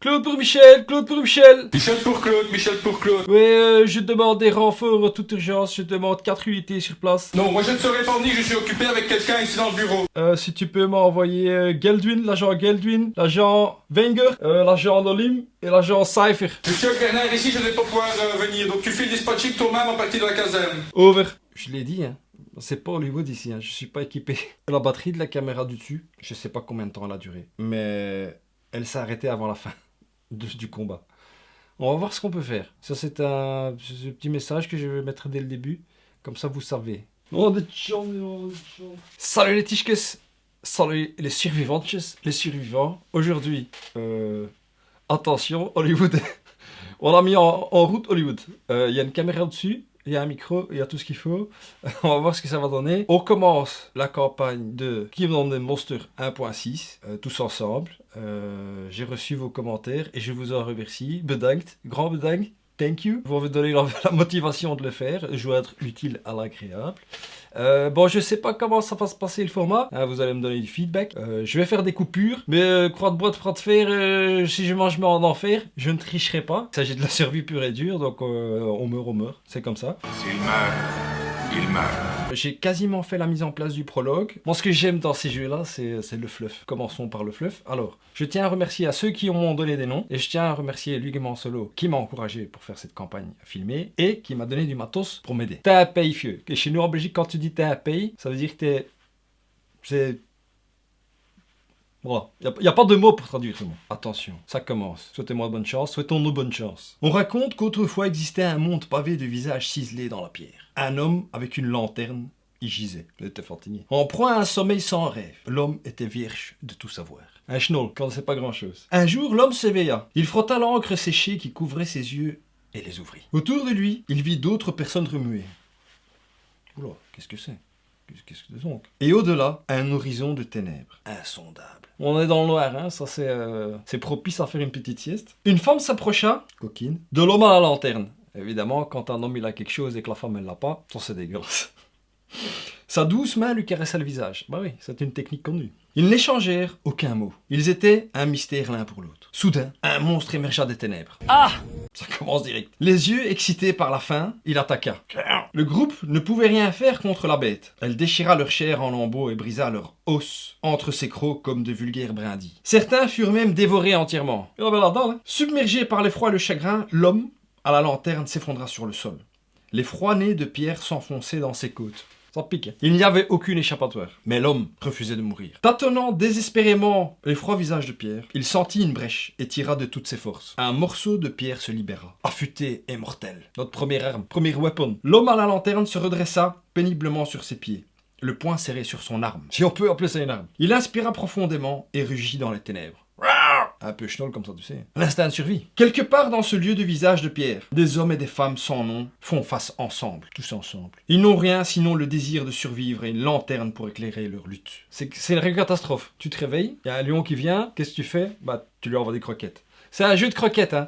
Claude pour Michel, Claude pour Michel. Michel pour Claude, Michel pour Claude. Ouais, je demande des renforts en toute urgence, je demande 4 unités sur place. Non, moi je ne saurais pas venir, je suis occupé avec quelqu'un ici dans le bureau. Si tu peux m'envoyer Geldwin, l'agent Geldwin, l'agent Wenger, l'agent Nolim et l'agent Cypher. Monsieur Bernard, ici je ne vais pas pouvoir venir, donc tu fais le dispatching toi-même à partir de la caserne. Over. Je l'ai dit, hein. C'est pas Hollywood ici, hein. Je suis pas équipé. La batterie de la caméra du dessus, je sais pas combien de temps elle a duré, mais elle s'est arrêtée avant la fin du combat. On va voir ce qu'on peut faire. Ça, c'est un petit message que je vais mettre dès le début. Comme ça, vous savez. Oh, des chants, oh, des chants. Salut les tichkes. Salut les survivantes, les survivants. Aujourd'hui, attention, Hollywood. On a mis en route Hollywood. Il y a une caméra dessus. Il y a un micro, il y a tout ce qu'il faut. On va voir ce que ça va donner. On commence la campagne de Kingdom Monster 1.6, tous ensemble. J'ai reçu vos commentaires et je vous en remercie. Bedankt, grand bedankt, thank you. Pour vous donner la motivation de le faire, joindre l'utile à l'agréable. Bon, je sais pas comment ça va se passer le format. Vous allez me donner du feedback. Je vais faire des coupures, mais croix de bois, croix de fer, si je mange en enfer, je ne tricherai pas. Il s'agit de la survie pure et dure, donc on meurt. C'est comme ça. S'il meurt, il meurt. J'ai quasiment fait la mise en place du prologue. Moi, ce que j'aime dans ces jeux-là, c'est le fluff. Commençons par le fluff. Alors, je tiens à remercier à ceux qui m'ont donné des noms. Et je tiens à remercier Luguement Solo, qui m'a encouragé pour faire cette campagne filmée. Et qui m'a donné du matos pour m'aider. T'es un paye, fieux. Et chez nous, en Belgique, quand tu dis t'es un paye, ça veut dire que t'es... C'est... Voilà, il n'y a pas de mots pour traduire ce mot. Attention, ça commence. Souhaitez-moi bonne chance, souhaitons-nous bonne chance. On raconte qu'autrefois existait un monde pavé de visages ciselés dans la pierre. Un homme avec une lanterne y gisait. Il était fatigué. En proie à un sommeil sans rêve, l'homme était vierge de tout savoir. Un schnoll, quand c'est pas grand-chose. Un jour, l'homme s'éveilla. Il frotta l'encre séchée qui couvrait ses yeux et les ouvrit. Autour de lui, il vit d'autres personnes remuer. Oula, qu'est-ce que c'est? Qu'est-ce que c'est donc? Et au-delà, un horizon de ténèbres, insondable. On est dans le noir, hein, ça c'est propice à faire une petite sieste. Une femme s'approcha, coquine, de l'homme à la lanterne. Évidemment, quand un homme il a quelque chose et que la femme elle l'a pas, ça c'est dégueulasse. Sa douce main lui caressa le visage. Bah oui, c'est une technique connue. Ils n'échangèrent aucun mot. Ils étaient un mystère l'un pour l'autre. Soudain, un monstre émergea des ténèbres. Ah! Ça commence direct. Les yeux excités par la faim, il attaqua. Le groupe ne pouvait rien faire contre la bête. Elle déchira leur chair en lambeaux et brisa leurs os entre ses crocs comme de vulgaires brindilles. Certains furent même dévorés entièrement. Et on va là-dedans, hein. Submergé par l'effroi et le chagrin, l'homme à la lanterne s'effondra sur le sol. Les froids nez de pierre s'enfonçaient dans ses côtes. Ça pique. Hein. Il n'y avait aucune échappatoire. Mais l'homme refusait de mourir. Tâtonnant désespérément l'effroi visage de pierre, il sentit une brèche et tira de toutes ses forces. Un morceau de pierre se libéra. Affûté et mortel. Notre première arme, premier weapon. L'homme à la lanterne se redressa péniblement sur ses pieds. Le poing serré sur son arme. Si on peut appeler ça une arme. Il inspira profondément et rugit dans les ténèbres. Un peu schnoll comme ça, tu sais. L'instinct de survie. Quelque part dans ce lieu de visage de pierre, des hommes et des femmes sans nom font face ensemble. Tous ensemble. Ils n'ont rien sinon le désir de survivre et une lanterne pour éclairer leur lutte. C'est une vraie catastrophe. Tu te réveilles, il y a un lion qui vient, qu'est-ce que tu fais? Bah, tu lui envoies des croquettes. C'est un jeu de croquettes, hein.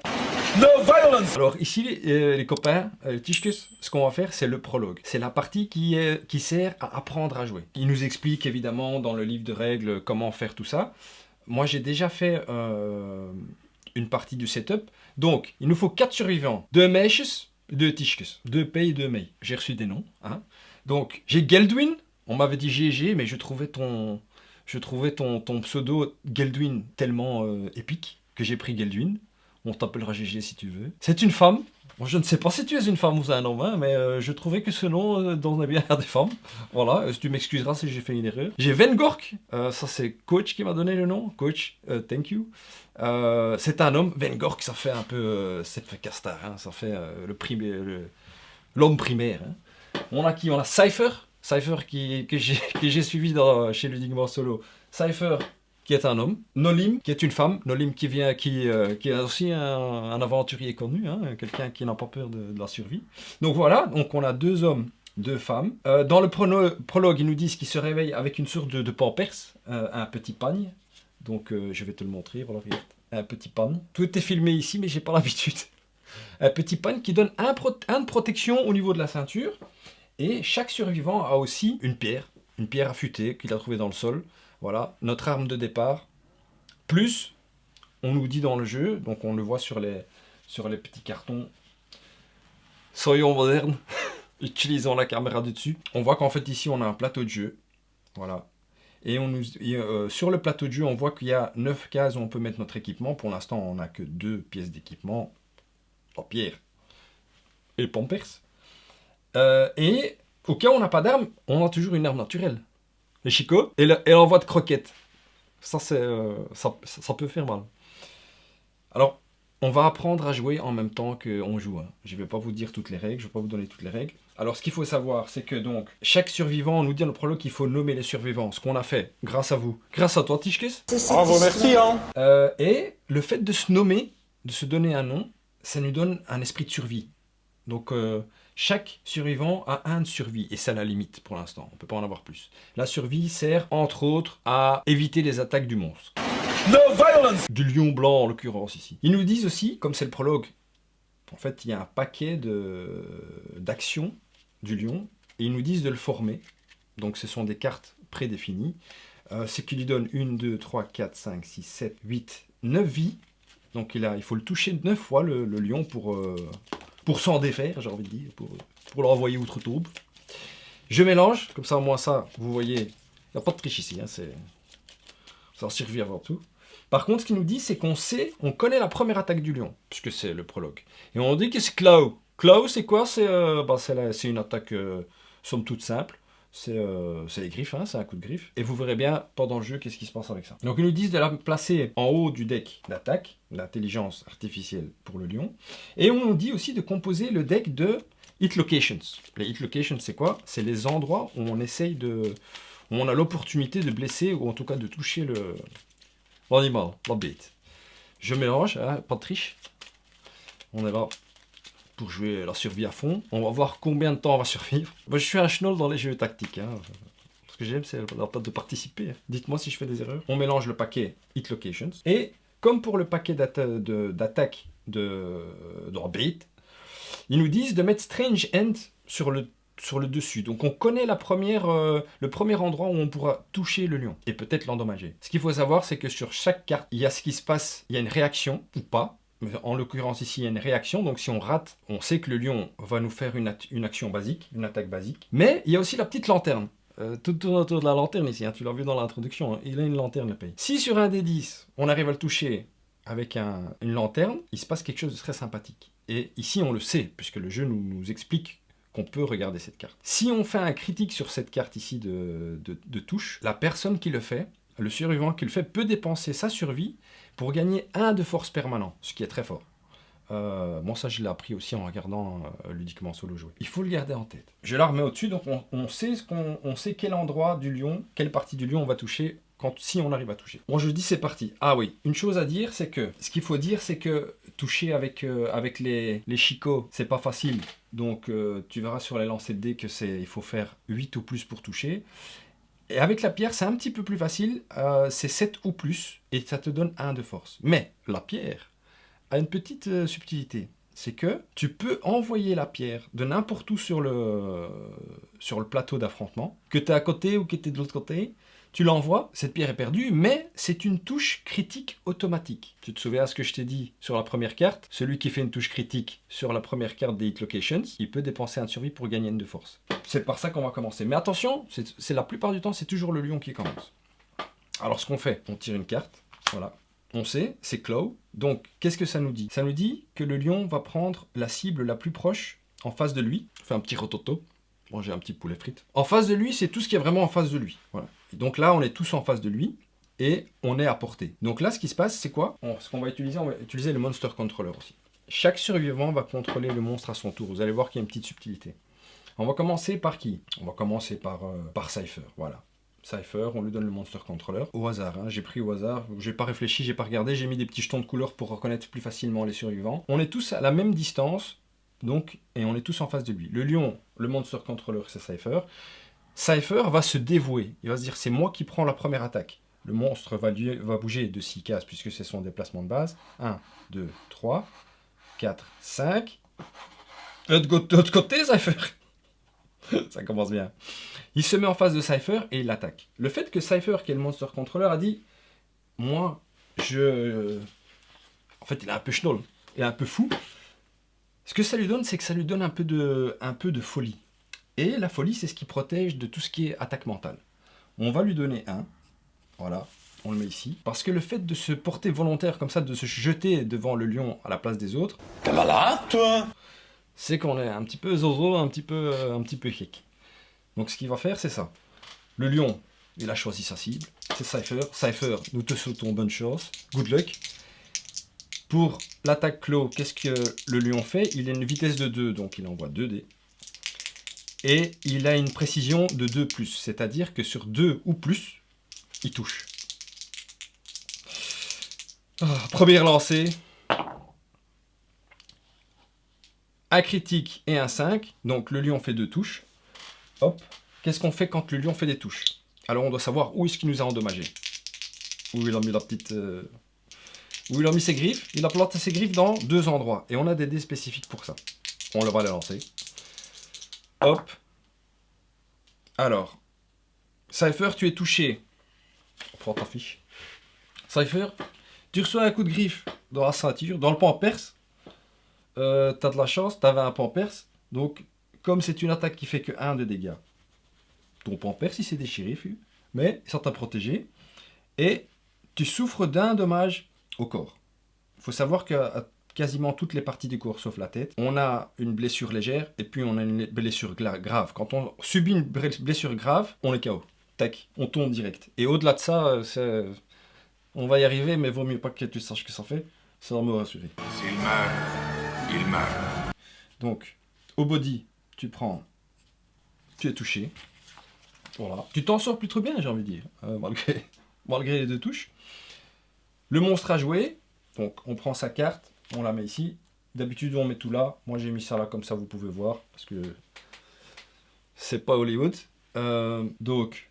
No violence! Alors ici, les copains, les tichkus, ce qu'on va faire, c'est le prologue. C'est la partie qui sert à apprendre à jouer. Il nous explique évidemment dans le livre de règles comment faire tout ça. Moi, j'ai déjà fait une partie du setup. Donc, il nous faut 4 survivants. 2 meches, 2 tichkes. 2 pay et 2 mei. J'ai reçu des noms. Hein. Donc, j'ai Geldwin. On m'avait dit GG, mais je trouvais ton pseudo Geldwin tellement épique que j'ai pris Geldwin. On t'appellera GG si tu veux. C'est une femme. Bon, je ne sais pas si tu es une femme ou un homme, hein, mais je trouvais que ce nom donnait bien à des femmes. Voilà, tu m'excuseras si j'ai fait une erreur. J'ai Vengork, ça c'est Coach qui m'a donné le nom. Coach, thank you. C'est un homme, Vengork, ça fait un peu cette castar, hein, ça fait l'homme primaire. Hein. On a qui? On a Cypher. Cypher que j'ai suivi chez Ludigement Solo. Cypher qui est un homme, Nolim, qui est une femme, Nolim qui est aussi un aventurier connu, hein, quelqu'un qui n'a pas peur de la survie. Donc voilà, donc on a 2 hommes, 2 femmes. Dans le prologue, ils nous disent qu'ils se réveillent avec une sorte de pampers, un petit pagne. Donc je vais te le montrer, voilà, regarde. Un petit pagne. Tout est filmé ici, mais j'ai pas l'habitude. Un petit pagne qui donne un de protection au niveau de la ceinture. Et chaque survivant a aussi une pierre affûtée qu'il a trouvée dans le sol. Voilà, notre arme de départ, plus on nous dit dans le jeu, donc on le voit sur les petits cartons. Soyons modernes, utilisons la caméra du dessus. On voit qu'en fait ici on a un plateau de jeu, voilà. Et sur le plateau de jeu, on voit qu'il y a 9 cases où on peut mettre notre équipement. Pour l'instant, on n'a que 2 pièces d'équipement, la pierre et le pampers. Et au cas où on n'a pas d'arme, on a toujours une arme naturelle. Les chicots et l'envoi de croquettes. Ça, ça peut faire mal. Alors, on va apprendre à jouer en même temps qu'on joue. Hein. Je ne vais pas vous dire toutes les règles, je ne vais pas vous donner toutes les règles. Alors, ce qu'il faut savoir, c'est que donc, chaque survivant, on nous dit dans le prologue qu'il faut nommer les survivants. Ce qu'on a fait, grâce à vous. Grâce à toi, Tischkes. Bravo, merci, hein. Et le fait de se nommer, de se donner un nom, ça nous donne un esprit de survie. Donc, chaque survivant a un de survie, et c'est la limite pour l'instant, on ne peut pas en avoir plus. La survie sert, entre autres, à éviter les attaques du monstre. No violence. Du lion blanc, en l'occurrence, ici. Ils nous disent aussi, comme c'est le prologue, en fait, il y a un paquet d'actions du lion, et ils nous disent de le former. Donc, ce sont des cartes prédéfinies. C'est qui lui donne 1, 2, 3, 4, 5, 6, 7, 8, 9 vies. Donc, il faut le toucher 9 fois, le lion, pour s'en défaire, j'ai envie de dire, pour l'envoyer outre-tombe. Je mélange, comme ça, au moins ça, vous voyez, il n'y a pas de triche ici, hein, ça en survit avant tout. Par contre, ce qu'il nous dit, c'est on connaît la première attaque du lion, puisque c'est le prologue. Et on dit que c'est Claw. Claw, c'est quoi? C'est une attaque, somme toute simple. C'est les griffes, hein, c'est un coup de griffe. Et vous verrez bien, pendant le jeu, qu'est-ce qui se passe avec ça. Donc ils nous disent de la placer en haut du deck d'attaque, l'intelligence artificielle pour le lion. Et on nous dit aussi de composer le deck de hit locations. Les hit locations, c'est quoi? C'est les endroits où on essaye où on a l'opportunité de blesser, ou en tout cas de toucher l'animal, la bête. Je mélange, hein, pas de triche. On est là pour jouer la survie à fond. On va voir combien de temps on va survivre. Moi, je suis un schnoll dans les jeux tactiques. Hein. Ce que j'aime, c'est de participer. Dites-moi si je fais des erreurs. On mélange le paquet Hit Locations. Et comme pour le paquet d'attaque de bait, ils nous disent de mettre Strange End sur le dessus. Donc on connaît le premier endroit où on pourra toucher le lion et peut-être l'endommager. Ce qu'il faut savoir, c'est que sur chaque carte, il y a ce qui se passe, il y a une réaction ou pas. En l'occurrence ici, il y a une réaction, donc si on rate, on sait que le lion va nous faire une action basique, une attaque basique. Mais il y a aussi la petite lanterne. Tout tourne autour de la lanterne ici, hein, tu l'as vu dans l'introduction, hein, il a une lanterne le pays. Si sur un des 10, on arrive à le toucher avec une lanterne, il se passe quelque chose de très sympathique. Et ici, on le sait, puisque le jeu nous explique qu'on peut regarder cette carte. Si on fait un critique sur cette carte ici de touche, la personne qui le fait, le survivant qui le fait, peut dépenser sa survie pour gagner 1 de force permanent, ce qui est très fort. Moi, ça, je l'ai appris aussi en regardant ludiquement Solo jouer. Il faut le garder en tête. Je la remets au-dessus, donc on sait quel endroit du lion, quelle partie du lion on va toucher si on arrive à toucher. Bon, je dis c'est parti. Ah oui, une chose à dire, c'est que, ce qu'il faut dire, c'est que toucher avec les chicots, c'est pas facile. Donc, tu verras sur les lancers de dés il faut faire 8 ou plus pour toucher. Et avec la pierre, c'est un petit peu plus facile, c'est 7 ou plus, et ça te donne 1 de force. Mais la pierre a une petite subtilité, c'est que tu peux envoyer la pierre de n'importe où sur le plateau d'affrontement, que tu es à côté ou que tu es de l'autre côté, tu l'envoies, cette pierre est perdue, mais c'est une touche critique automatique. Tu te souviens ce que je t'ai dit sur la première carte? Celui qui fait une touche critique sur la première carte des Hit Locations, il peut dépenser 1 de survie pour gagner 1 de force. C'est par ça qu'on va commencer. Mais attention, c'est la plupart du temps, c'est toujours le lion qui commence. Alors ce qu'on fait, on tire une carte, voilà. On sait, c'est Claw. Donc, qu'est-ce que ça nous dit? Ça nous dit que le lion va prendre la cible la plus proche en face de lui. On fait un petit rototo. Bon, j'ai un petit poulet frites. En face de lui, c'est tout ce qui est vraiment en face de lui. Voilà. Et donc là, on est tous en face de lui et on est à portée. Donc là, ce qui se passe, c'est quoi? Ce qu'on va utiliser, on va utiliser le Monster Controller aussi. Chaque survivant va contrôler le monstre à son tour. Vous allez voir qu'il y a une petite subtilité. On va commencer par qui? On va commencer par Cypher, voilà. Cypher, on lui donne le Monster Controller au hasard, hein. J'ai pris au hasard, j'ai pas réfléchi, j'ai pas regardé, j'ai mis des petits jetons de couleur pour reconnaître plus facilement les survivants. On est tous à la même distance, donc, et on est tous en face de lui. Le lion, le Monster Controller, c'est Cypher. Cypher va se dévouer, il va se dire c'est moi qui prends la première attaque. Le monstre va bouger de 6 cases puisque c'est son déplacement de base. 1, 2, 3, 4, 5. De l'autre côté, Cypher. Ça commence bien. Il se met en face de Cypher et il l'attaque. Le fait que Cypher, qui est le Monster Controller, a dit « Moi, je En fait, il est un peu schnoll, il est un peu fou. Ce que ça lui donne, c'est que ça lui donne un peu de folie. Et la folie, c'est ce qui protège de tout ce qui est attaque mentale. On va lui donner un. Voilà, on le met ici. Parce que le fait de se porter volontaire comme ça, de se jeter devant le lion à la place des autres... T'es malade, toi? C'est qu'on est un petit peu zozo, un petit peu hic. Donc ce qu'il va faire, c'est ça. Le lion, il a choisi sa cible. C'est Cypher. Cypher, nous te souhaitons bonne chance. Good luck. Pour l'attaque clos, qu'est-ce que le lion fait? Il a une vitesse de 2, donc il envoie 2 dés. Et il a une précision de 2+, c'est-à-dire que sur 2 ou plus, il touche. Première lancée. Un critique et un 5, donc le lion fait 2 touches. Hop. Qu'est-ce qu'on fait quand le lion fait des touches? Alors on doit savoir où est-ce qu'il nous a endommagé. Où il a mis la petite... Où il a mis ses griffes. Il a planté ses griffes dans 2 endroits. Et on a des dés spécifiques pour ça. On va les lancer. Hop. Alors. Cypher, tu es touché. On prend ta fiche. Cypher, tu reçois un coup de griffe dans la ceinture, dans le pan perse. T'as de la chance, t'avais un pan perse. Donc, comme c'est une attaque qui fait que 1 de dégâts, ton pan perse il s'est déchiré, mais ça t'a protégé. Et tu souffres d'un dommage au corps. Il faut savoir qu'à quasiment toutes les parties du corps, sauf la tête, on a une blessure légère et puis on a une blessure grave. Quand on subit une blessure grave, on est KO. Tac, on tombe direct. Et au-delà de ça, on va y arriver, mais vaut mieux pas que tu saches ce que ça fait. Ça va me rassurer. S'il meurt, il meurt. Donc, au body, tu es touché. Voilà. Tu t'en sors plutôt bien, j'ai envie de dire, malgré les 2 touches. Le monstre à jouer, donc on prend sa carte, on la met ici. D'habitude, on met tout là. Moi, j'ai mis ça là, comme ça, vous pouvez voir, parce que c'est pas Hollywood. Donc,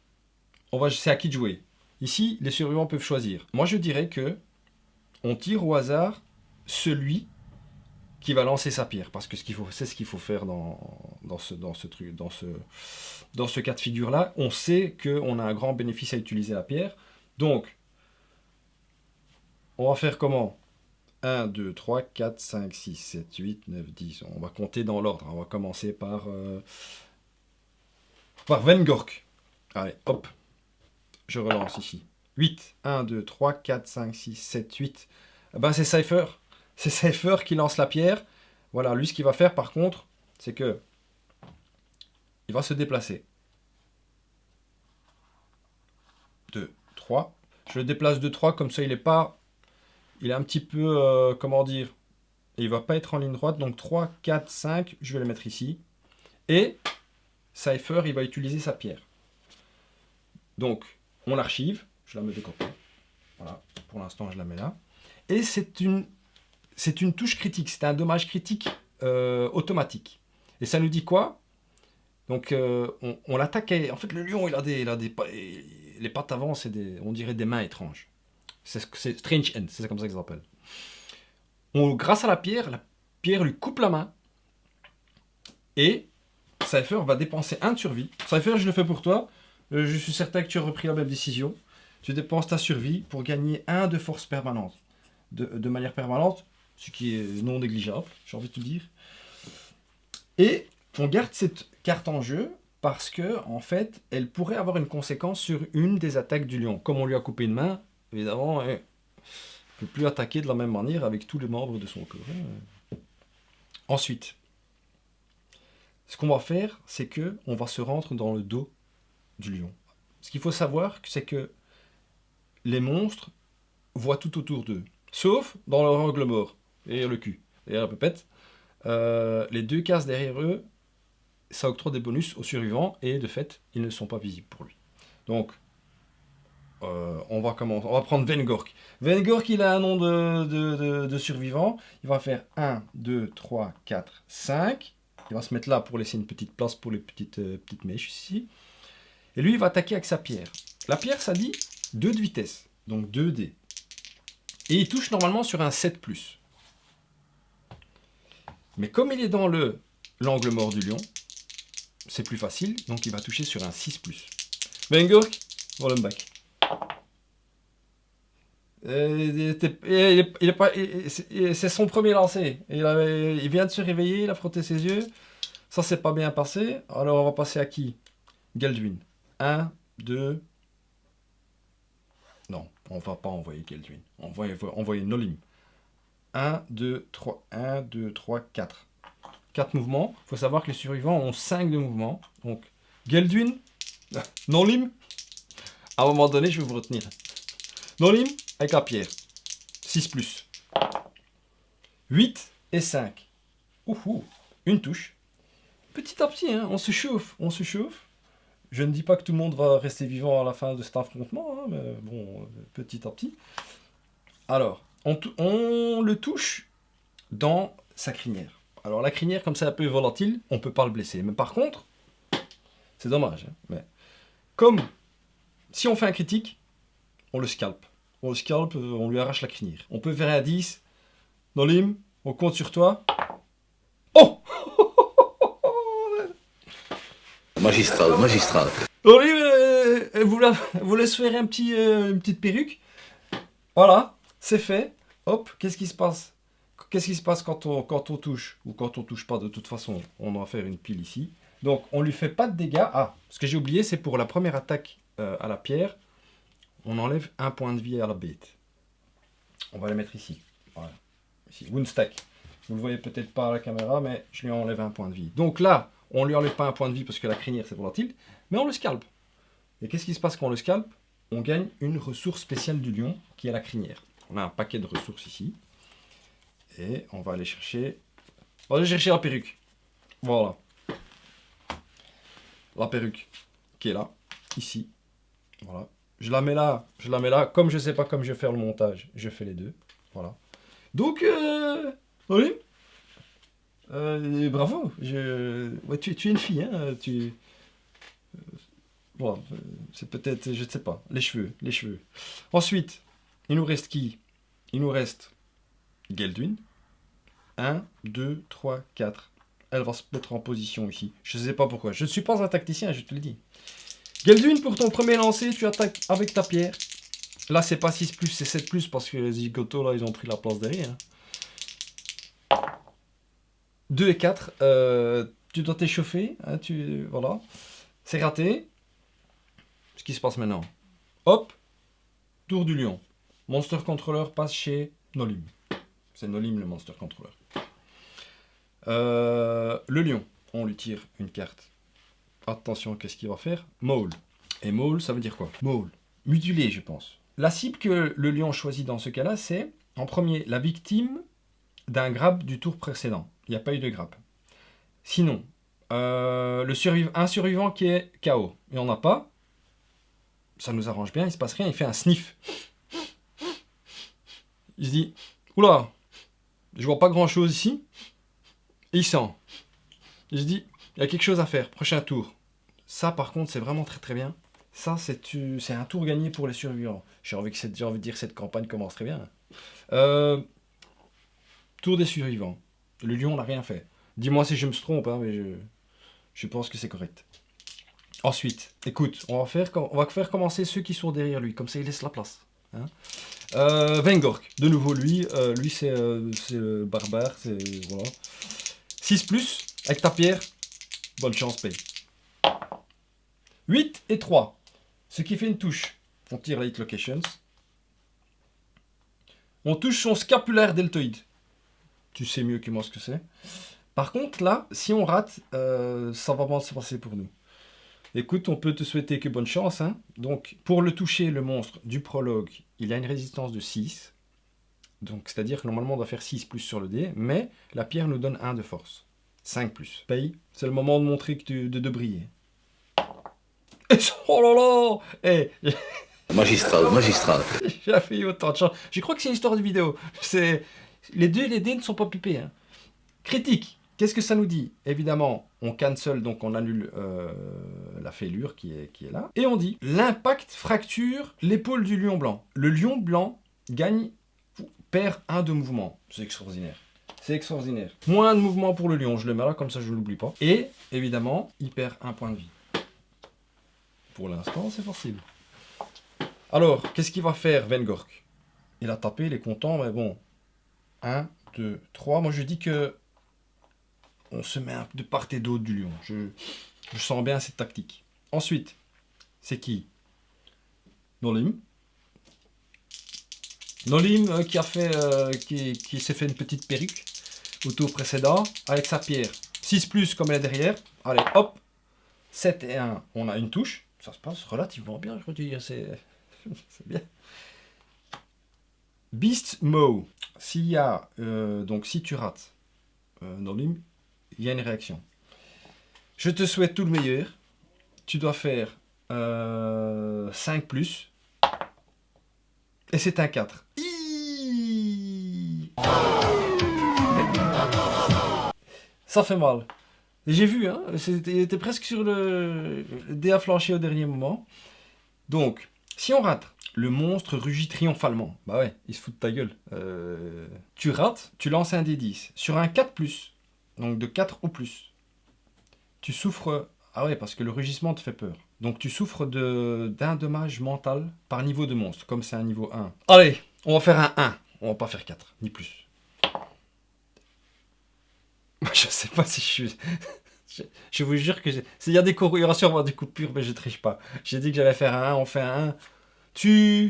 c'est à qui de jouer. Ici, les survivants peuvent choisir. Moi, je dirais que on tire au hasard celui qui va lancer sa pierre, parce que c'est ce qu'il faut faire dans ce cas de figure là. On sait qu'on a un grand bénéfice à utiliser la pierre, donc on va faire comment? 1, 2, 3, 4, 5, 6, 7, 8, 9, 10. On va compter dans l'ordre. On va commencer par Vengork. Allez, hop. Je relance ici. 8. 1, 2, 3, 4, 5, 6, 7, 8. Ben, c'est Cypher. C'est Cypher qui lance la pierre. Voilà, lui, ce qu'il va faire, par contre, c'est que il va se déplacer. 2, 3. Je le déplace de 3, comme ça, il est un petit peu, comment dire, il va pas être en ligne droite. Donc 3, 4, 5, je vais le mettre ici. Et Cypher, il va utiliser sa pierre. Donc, on l'archive. Je la mets de côté. Voilà, pour l'instant, je la mets là. Et c'est une touche critique, c'est un dommage critique automatique. Et ça nous dit quoi? Donc on l'attaque, en fait le lion il a les pattes avant, on dirait des mains étranges. C'est Strange Hand, c'est comme ça qu'ils s'appellent. Grâce à la pierre lui coupe la main. Et Cypher va dépenser 1 de survie. Cypher, je le fais pour toi. Je suis certain que tu as repris la même décision. Tu dépenses ta survie pour gagner 1 de force permanente. De manière permanente, ce qui est non négligeable, j'ai envie de te dire. Et on garde cette carte en jeu parce que, en fait, elle pourrait avoir une conséquence sur une des attaques du lion. Comme on lui a coupé une main, évidemment, il ne peut plus attaquer de la même manière avec tous les membres de son corps. Ensuite, ce qu'on va faire, c'est que on va se rendre dans le dos du lion. Ce qu'il faut savoir, c'est que les monstres voient tout autour d'eux. Sauf dans leur angle mort, derrière le cul, derrière la pépette. Les 2 cases derrière eux, ça octroie des bonus aux survivants et de fait, ils ne sont pas visibles pour lui. Donc, on va prendre Vengork. Vengork, il a un nom de survivant. Il va faire 1, 2, 3, 4, 5. Il va se mettre là pour laisser une petite place pour les petites mèches ici. Et lui, il va attaquer avec sa pierre. La pierre, ça dit 2 de vitesse, donc 2 dés. Et il touche normalement sur un 7+. Mais comme il est dans l'angle mort du lion, c'est plus facile, donc il va toucher sur un 6+. Vengork, Rollenback. C'est son premier lancer. Il vient de se réveiller, il a frotté ses yeux. Ça s'est pas bien passé. Alors on va passer à qui? Geldwin. 1, 2... Non, on va pas envoyer Geldwin. On va envoyer Nolim. 1, 2, 3, 1, 2, 3, 4. 4 mouvements. Il faut savoir que les survivants ont 5 de mouvements. Donc, Geldwin, Nolim. À un moment donné, je vais vous retenir. Nolim avec la pierre. 6+. 8 et 5. Ouhou, une touche. Petit à petit, hein, on se chauffe, on se chauffe. Je ne dis pas que tout le monde va rester vivant à la fin de cet affrontement, hein, mais bon, petit à petit. Alors, on le touche dans sa crinière. Alors la crinière, comme c'est un peu volatile, on ne peut pas le blesser. Mais par contre, c'est dommage. Hein, mais comme si on fait un critique, on le scalpe. On le scalpe, on lui arrache la crinière. On peut faire un 10. Nolim, on compte sur toi. Oh! Magistral, magistral. Nolim, vous laisse faire une petite perruque. Voilà, c'est fait. Hop, qu'est-ce qui se passe? Qu'est-ce qui se passe quand on touche? Ou quand on touche pas, de toute façon, on va faire une pile ici. Donc, on lui fait pas de dégâts. Ah, ce que j'ai oublié, c'est pour la première attaque à la pierre, on enlève un point de vie à la bête. On va le mettre ici. Voilà. Ici, wound stack. Vous le voyez peut-être pas à la caméra, mais je lui enlève un point de vie. Donc là, on lui enlève pas un point de vie parce que la crinière c'est volatile, mais on le scalpe. Et qu'est-ce qui se passe quand on le scalpe? On gagne une ressource spéciale du lion qui est la crinière. On a un paquet de ressources ici. Et on va aller chercher... On va aller chercher la perruque. Voilà. La perruque qui est là, ici. Voilà. Je la mets là. Comme je sais pas comme je vais faire le montage, je fais les deux. Voilà. Donc, oui. Bravo. Ouais, tu es une fille, hein. Bon, c'est peut-être, je ne sais pas. Les cheveux. Ensuite, il nous reste qui? Il nous reste Geldwin. 1, 2, 3, 4. Elle va se mettre en position ici. Je ne sais pas pourquoi. Je ne suis pas un tacticien, je te le dis. Geldwin, pour ton premier lancer, tu attaques avec ta pierre. Là, c'est pas 6+, c'est 7+, parce que les zigotos, là, ils ont pris la place derrière. 2 et 4, tu dois t'échauffer. Hein, voilà. C'est raté. Ce qui se passe maintenant. Hop. Tour du lion. Monster Controller passe chez Nolim. C'est Nolim le Monster Controller. Le lion. On lui tire une carte. Attention, qu'est-ce qu'il va faire? Maul. Et maul, ça veut dire quoi? Maul. Mutilé, je pense. La cible que le lion choisit dans ce cas-là, c'est, en premier, la victime d'un grab du tour précédent. Il n'y a pas eu de grab. Sinon, un survivant qui est KO. Il n'y en a pas. Ça nous arrange bien, il ne se passe rien, il fait un sniff. Il se dit, oula, je vois pas grand-chose ici. Et il sent. Il se dit, il y a quelque chose à faire, prochain tour. Ça, par contre, c'est vraiment très très bien. Ça, c'est un tour gagné pour les survivants. J'ai envie de dire que cette campagne commence très bien. Tour des survivants. Le lion n'a rien fait. Dis-moi si je me trompe, hein, mais je pense que c'est correct. Ensuite, écoute, on va faire commencer ceux qui sont derrière lui, comme ça il laisse la place. Hein. Vengork, de nouveau lui c'est le barbare, voilà. 6+, avec ta pierre, bonne chance, paye. 8 et 3, ce qui fait une touche. On tire la hit locations. On touche son scapulaire deltoïde. Tu sais mieux que moi ce que c'est. Par contre, là, si on rate, ça va mal se passer pour nous. Écoute, on peut te souhaiter que bonne chance. Hein. Donc, pour le toucher, le monstre du prologue, il a une résistance de 6. Donc, c'est-à-dire que normalement, on doit faire 6+ sur le dé, mais la pierre nous donne 1 de force. 5+. Paye, c'est le moment de montrer que de briller. Et, oh là là hey, Magistral. j'ai fait autant de chance. Je crois que c'est une histoire de vidéo. Les dés ne sont pas pipés. Hein. Critique. Qu'est-ce que ça nous dit? Évidemment, on cancel, donc on annule la fêlure qui est là. Et on dit, l'impact fracture l'épaule du lion blanc. Le lion blanc perd 1 de mouvement. C'est extraordinaire. C'est extraordinaire. Moins de mouvement pour le lion, je le mets là, comme ça je ne l'oublie pas. Et, évidemment, il perd 1 point de vie. Pour l'instant, c'est possible. Alors, qu'est-ce qu'il va faire, Vengork? Il a tapé, il est content, mais bon. 1, 2, 3. Moi, je dis que on se met de part et d'autre du lion. Je sens bien cette tactique. Ensuite, c'est qui? Nolim. Nolim qui s'est fait une petite perruque au tour précédent avec sa pierre. 6+, comme elle est derrière. Allez, hop. 7 et 1, on a une touche. Ça se passe relativement bien, je veux dire. C'est bien. Beast Mo. S'il y a, donc si tu rates Nolim, il y a une réaction. Je te souhaite tout le meilleur. Tu dois faire 5+. Et c'est un 4. Ça fait mal. J'ai vu, hein, il était presque sur le dé à flancher au dernier moment. Donc, si on rate, le monstre rugit triomphalement. Bah ouais, il se fout de ta gueule. Tu rates, tu lances un D10. Sur un 4+, donc de 4 ou plus, tu souffres... Ah ouais, parce que le rugissement te fait peur. Donc tu souffres d'un dommage mental par niveau de monstre, comme c'est un niveau 1. Allez, on va faire un 1. On va pas faire 4, ni plus. Je sais pas si je suis... je vous jure que il y a des cours, il y aura sûrement des coupures, mais je triche pas. J'ai dit que j'allais faire un 1, on fait un 1.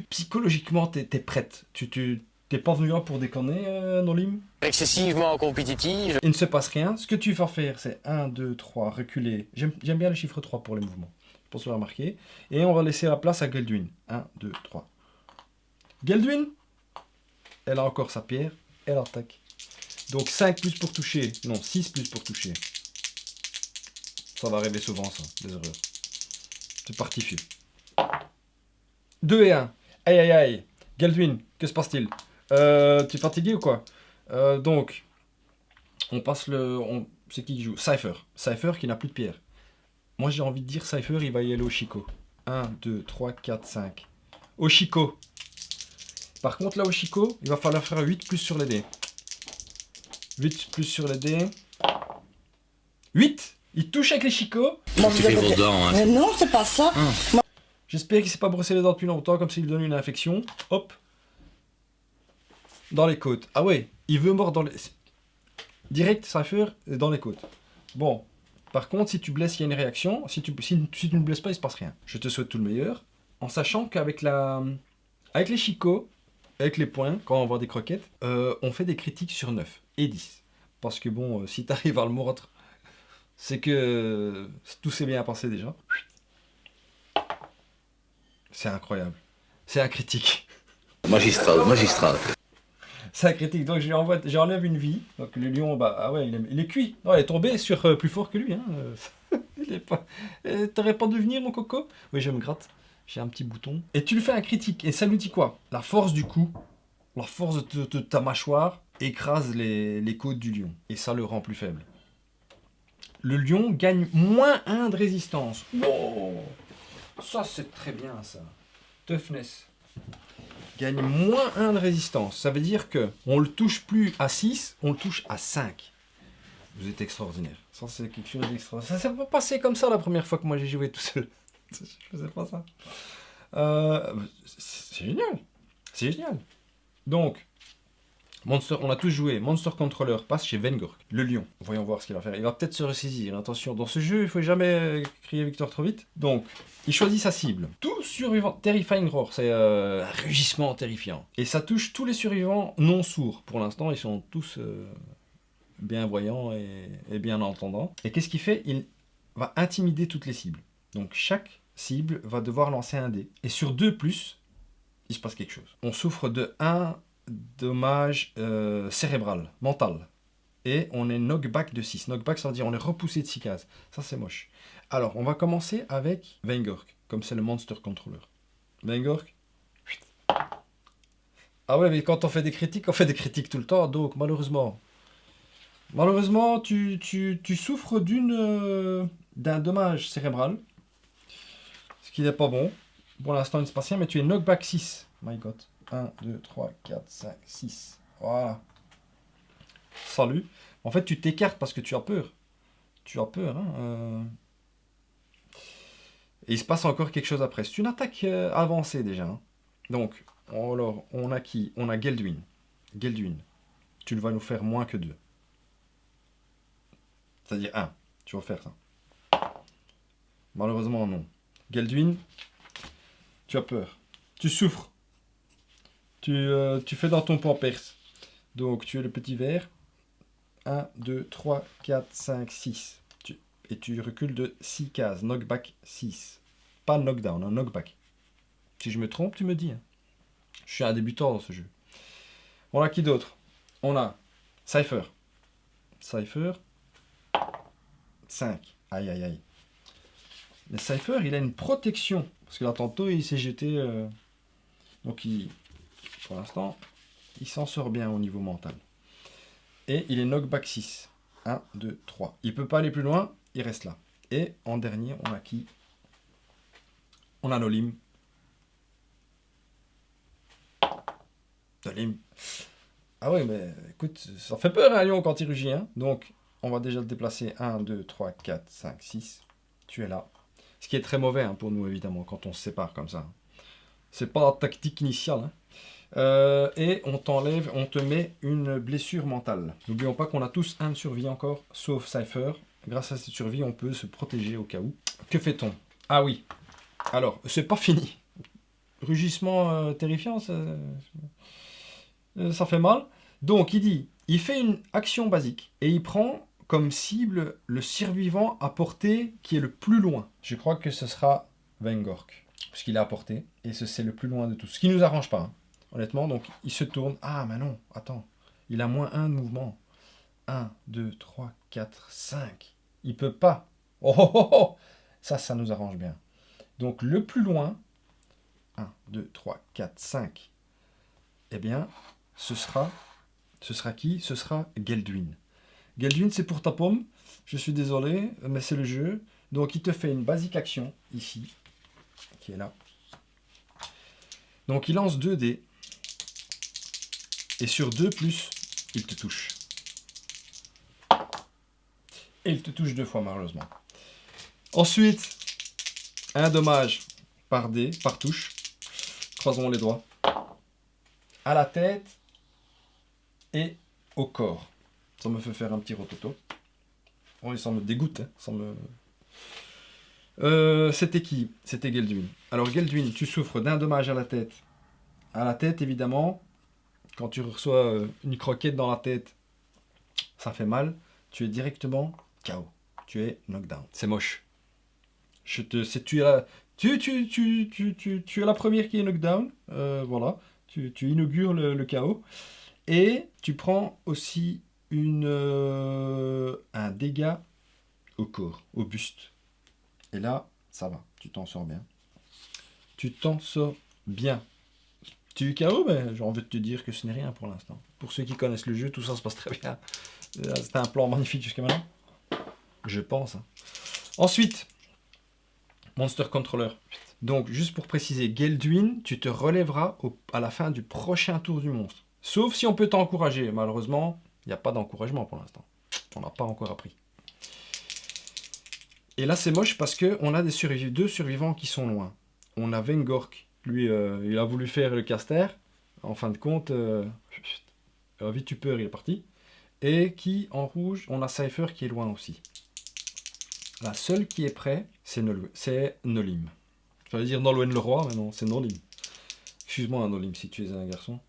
Psychologiquement, t'es prête. T'es pas venu là pour déconner, Nolim? Excessivement compétitive. Il ne se passe rien. Ce que tu vas faire, c'est 1, 2, 3, reculer. J'aime bien le chiffre 3 pour les mouvements. Je pense que vous l'avez remarqué. Et on va laisser la place à Gelduin. 1, 2, 3. Gelduin, elle a encore sa pierre. Elle attaque. Donc 5+ pour toucher. Non, 6+ pour toucher. Ça va arriver souvent, ça, des erreurs. C'est parti, fille. 2 et 1. Aïe, aïe, aïe. Gelduin, que se passe-t-il? Tu es fatigué ou quoi? Donc, on passe c'est qui joue? Cypher. Cypher qui n'a plus de pierre. Moi, j'ai envie de dire Cypher, il va y aller au Chico. 1, 2, 3, 4, 5. Au Chico. Par contre, là, au Chico, il va falloir faire 8+ sur les dés. 8+ sur les dés. 8! Il touche avec les chicots. Tu fais vos dents, hein. Mais non, c'est pas ça. J'espère qu'il s'est pas brossé les dents depuis longtemps, comme s'il donne une infection. Hop. Dans les côtes. Ah ouais, il veut mordre dans les... Direct, Cypher, dans les côtes. Bon. Par contre, si tu blesses, il y a une réaction. Si tu ne blesses pas, il se passe rien. Je te souhaite tout le meilleur. En sachant qu'avec avec les chicots, avec les points, quand on voit des croquettes, on fait des critiques sur 9 et 10. Parce que bon, si tu arrives à le mordre, c'est que tout s'est bien passé déjà. C'est incroyable. C'est un critique. Magistral, magistral. C'est un critique. Donc j'enlève une vie. Donc le lion, bah ah ouais, il est cuit. Non, il est tombé sur plus fort que lui. Hein. Il est pas... T'aurais pas dû venir, mon coco? Oui, je me gratte. J'ai un petit bouton. Et tu lui fais un critique. Et ça lui dit quoi? La force du coup, la force de ta mâchoire écrase les côtes du lion. Et ça le rend plus faible. Le lion gagne -1 de résistance. Wow, ça, c'est très bien, ça. Toughness. Gagne -1 de résistance. Ça veut dire que on le touche plus à 6, on le touche à 5. Vous êtes extraordinaire. Ça, c'est quelque chose d'extraordinaire. Ça s'est pas passé comme ça la première fois que moi j'ai joué tout seul. Je faisais pas ça. C'est génial. C'est génial. Donc, Monster, on a tous joué. Monster Controller passe chez Vengork, le lion. Voyons voir ce qu'il va faire. Il va peut-être se ressaisir. Attention, dans ce jeu, il ne faut jamais crier victoire trop vite. Donc, il choisit sa cible. Tout survivant. Terrifying Roar, c'est un rugissement terrifiant. Et ça touche tous les survivants non sourds. Pour l'instant, ils sont tous bien voyants et bien entendants. Et qu'est-ce qu'il fait? Il va intimider toutes les cibles. Donc, chaque cible va devoir lancer un dé. Et sur 2+, il se passe quelque chose. On souffre de 1 dommage cérébral, mental. Et on est knockback de 6. Knockback, ça veut dire on est repoussé de 6 cases. Ça, c'est moche. Alors, on va commencer avec Vengork, comme c'est le Monster Controller. Vengork. Ah ouais, mais quand on fait des critiques tout le temps. Donc, malheureusement, tu souffres d'un dommage cérébral. Ce qui n'est pas bon. Pour l'instant, il ne se passe rien, mais tu es knockback 6. My God. 1, 2, 3, 4, 5, 6. Voilà. Salut. En fait, tu t'écartes parce que tu as peur. Tu as peur. Hein, Et il se passe encore quelque chose après. C'est une attaque avancée déjà. Hein. Donc, Alors, on a qui? On a Geldwin. Geldwin, tu vas nous faire moins que 2. C'est-à-dire 1. Tu vas faire ça. Malheureusement, non. Geldwin, tu as peur. Tu souffres. Tu fais dans ton pampers. Donc, tu es le petit vert. 1, 2, 3, 4, 5, 6. Et tu recules de 6 cases. Knockback 6. Pas knockdown, un knockback. Si je me trompe, tu me dis. Hein. Je suis un débutant dans ce jeu. On a qui d'autre? On a Cypher. Cypher. 5. Aïe, aïe, aïe. Mais Cypher, il a une protection. Parce que là, tantôt, il s'est jeté... Donc, pour l'instant, il s'en sort bien au niveau mental. Et il est knockback 6. 1, 2, 3. Il ne peut pas aller plus loin, il reste là. Et en dernier, on a qui? On a Nolim. Nolim. Ah oui, mais écoute, ça fait peur un lion quand il rugit. Hein. Donc, on va déjà le déplacer. 1, 2, 3, 4, 5, 6. Tu es là. Ce qui est très mauvais hein, pour nous, évidemment, quand on se sépare comme ça. C'est pas la tactique initiale. Hein. Et on t'enlève, on te met une blessure mentale. N'oublions pas qu'on a tous un de survie encore, sauf Cypher. Grâce à cette survie, on peut se protéger au cas où. Que fait-on? Ah oui. Alors, c'est pas fini. Rugissement terrifiant, ça fait mal. Donc, il fait une action basique et il prend comme cible le survivant à portée qui est le plus loin. Je crois que ce sera Vengork, parce qu'il est à portée et c'est le plus loin de tous. Ce qui ne nous arrange pas. Hein. Honnêtement, donc il se tourne. Ah, mais non, attends. Il a moins 1 de mouvement. 1, 2, 3, 4, 5. Il peut pas. Oh, oh, oh, oh. Ça nous arrange bien. Donc le plus loin, 1, 2, 3, 4, 5. Eh bien, ce sera qui? Ce sera Geldwin. Geldwin, c'est pour ta pomme. Je suis désolé, mais c'est le jeu. Donc il te fait une basique action, ici, qui est là. Donc il lance 2 dés. Et sur 2 plus, il te touche. Et il te touche 2 fois, malheureusement. Ensuite, un dommage par dé, par touche. Croisons les doigts. À la tête et au corps. Ça me fait faire un petit rototo. Oh, ça me dégoûte. Hein. Ça me... C'était qui? C'était Geldwin. Alors Geldwin, tu souffres d'un dommage à la tête. À la tête, évidemment... Quand tu reçois une croquette dans la tête, ça fait mal. Tu es directement KO. Tu es knockdown. C'est moche. Tu es la première qui est knockdown. Voilà. Tu inaugures le KO. Et tu prends aussi un dégât au corps, au buste. Et là, ça va. Tu t'en sors bien. Tu t'en sors bien. Tu es KO, mais j'ai envie de te dire que ce n'est rien pour l'instant. Pour ceux qui connaissent le jeu, tout ça se passe très bien. C'était un plan magnifique jusqu'à maintenant. Je pense. Hein. Ensuite, Monster Controller. Donc, juste pour préciser, Geldwin, tu te relèveras à la fin du prochain tour du monstre. Sauf si on peut t'encourager. Malheureusement, il n'y a pas d'encouragement pour l'instant. On n'a pas encore appris. Et là, c'est moche parce qu'on a deux survivants qui sont loin. On a Vengork. Lui, il a voulu faire le caster. En fin de compte, vitupeur, il est parti. Et qui, en rouge, on a Cypher qui est loin aussi. La seule qui est près, c'est Nolim. J'allais dire Nolwenn le roi, mais non, c'est Nolim. Excuse-moi, Nolim, si tu es un garçon.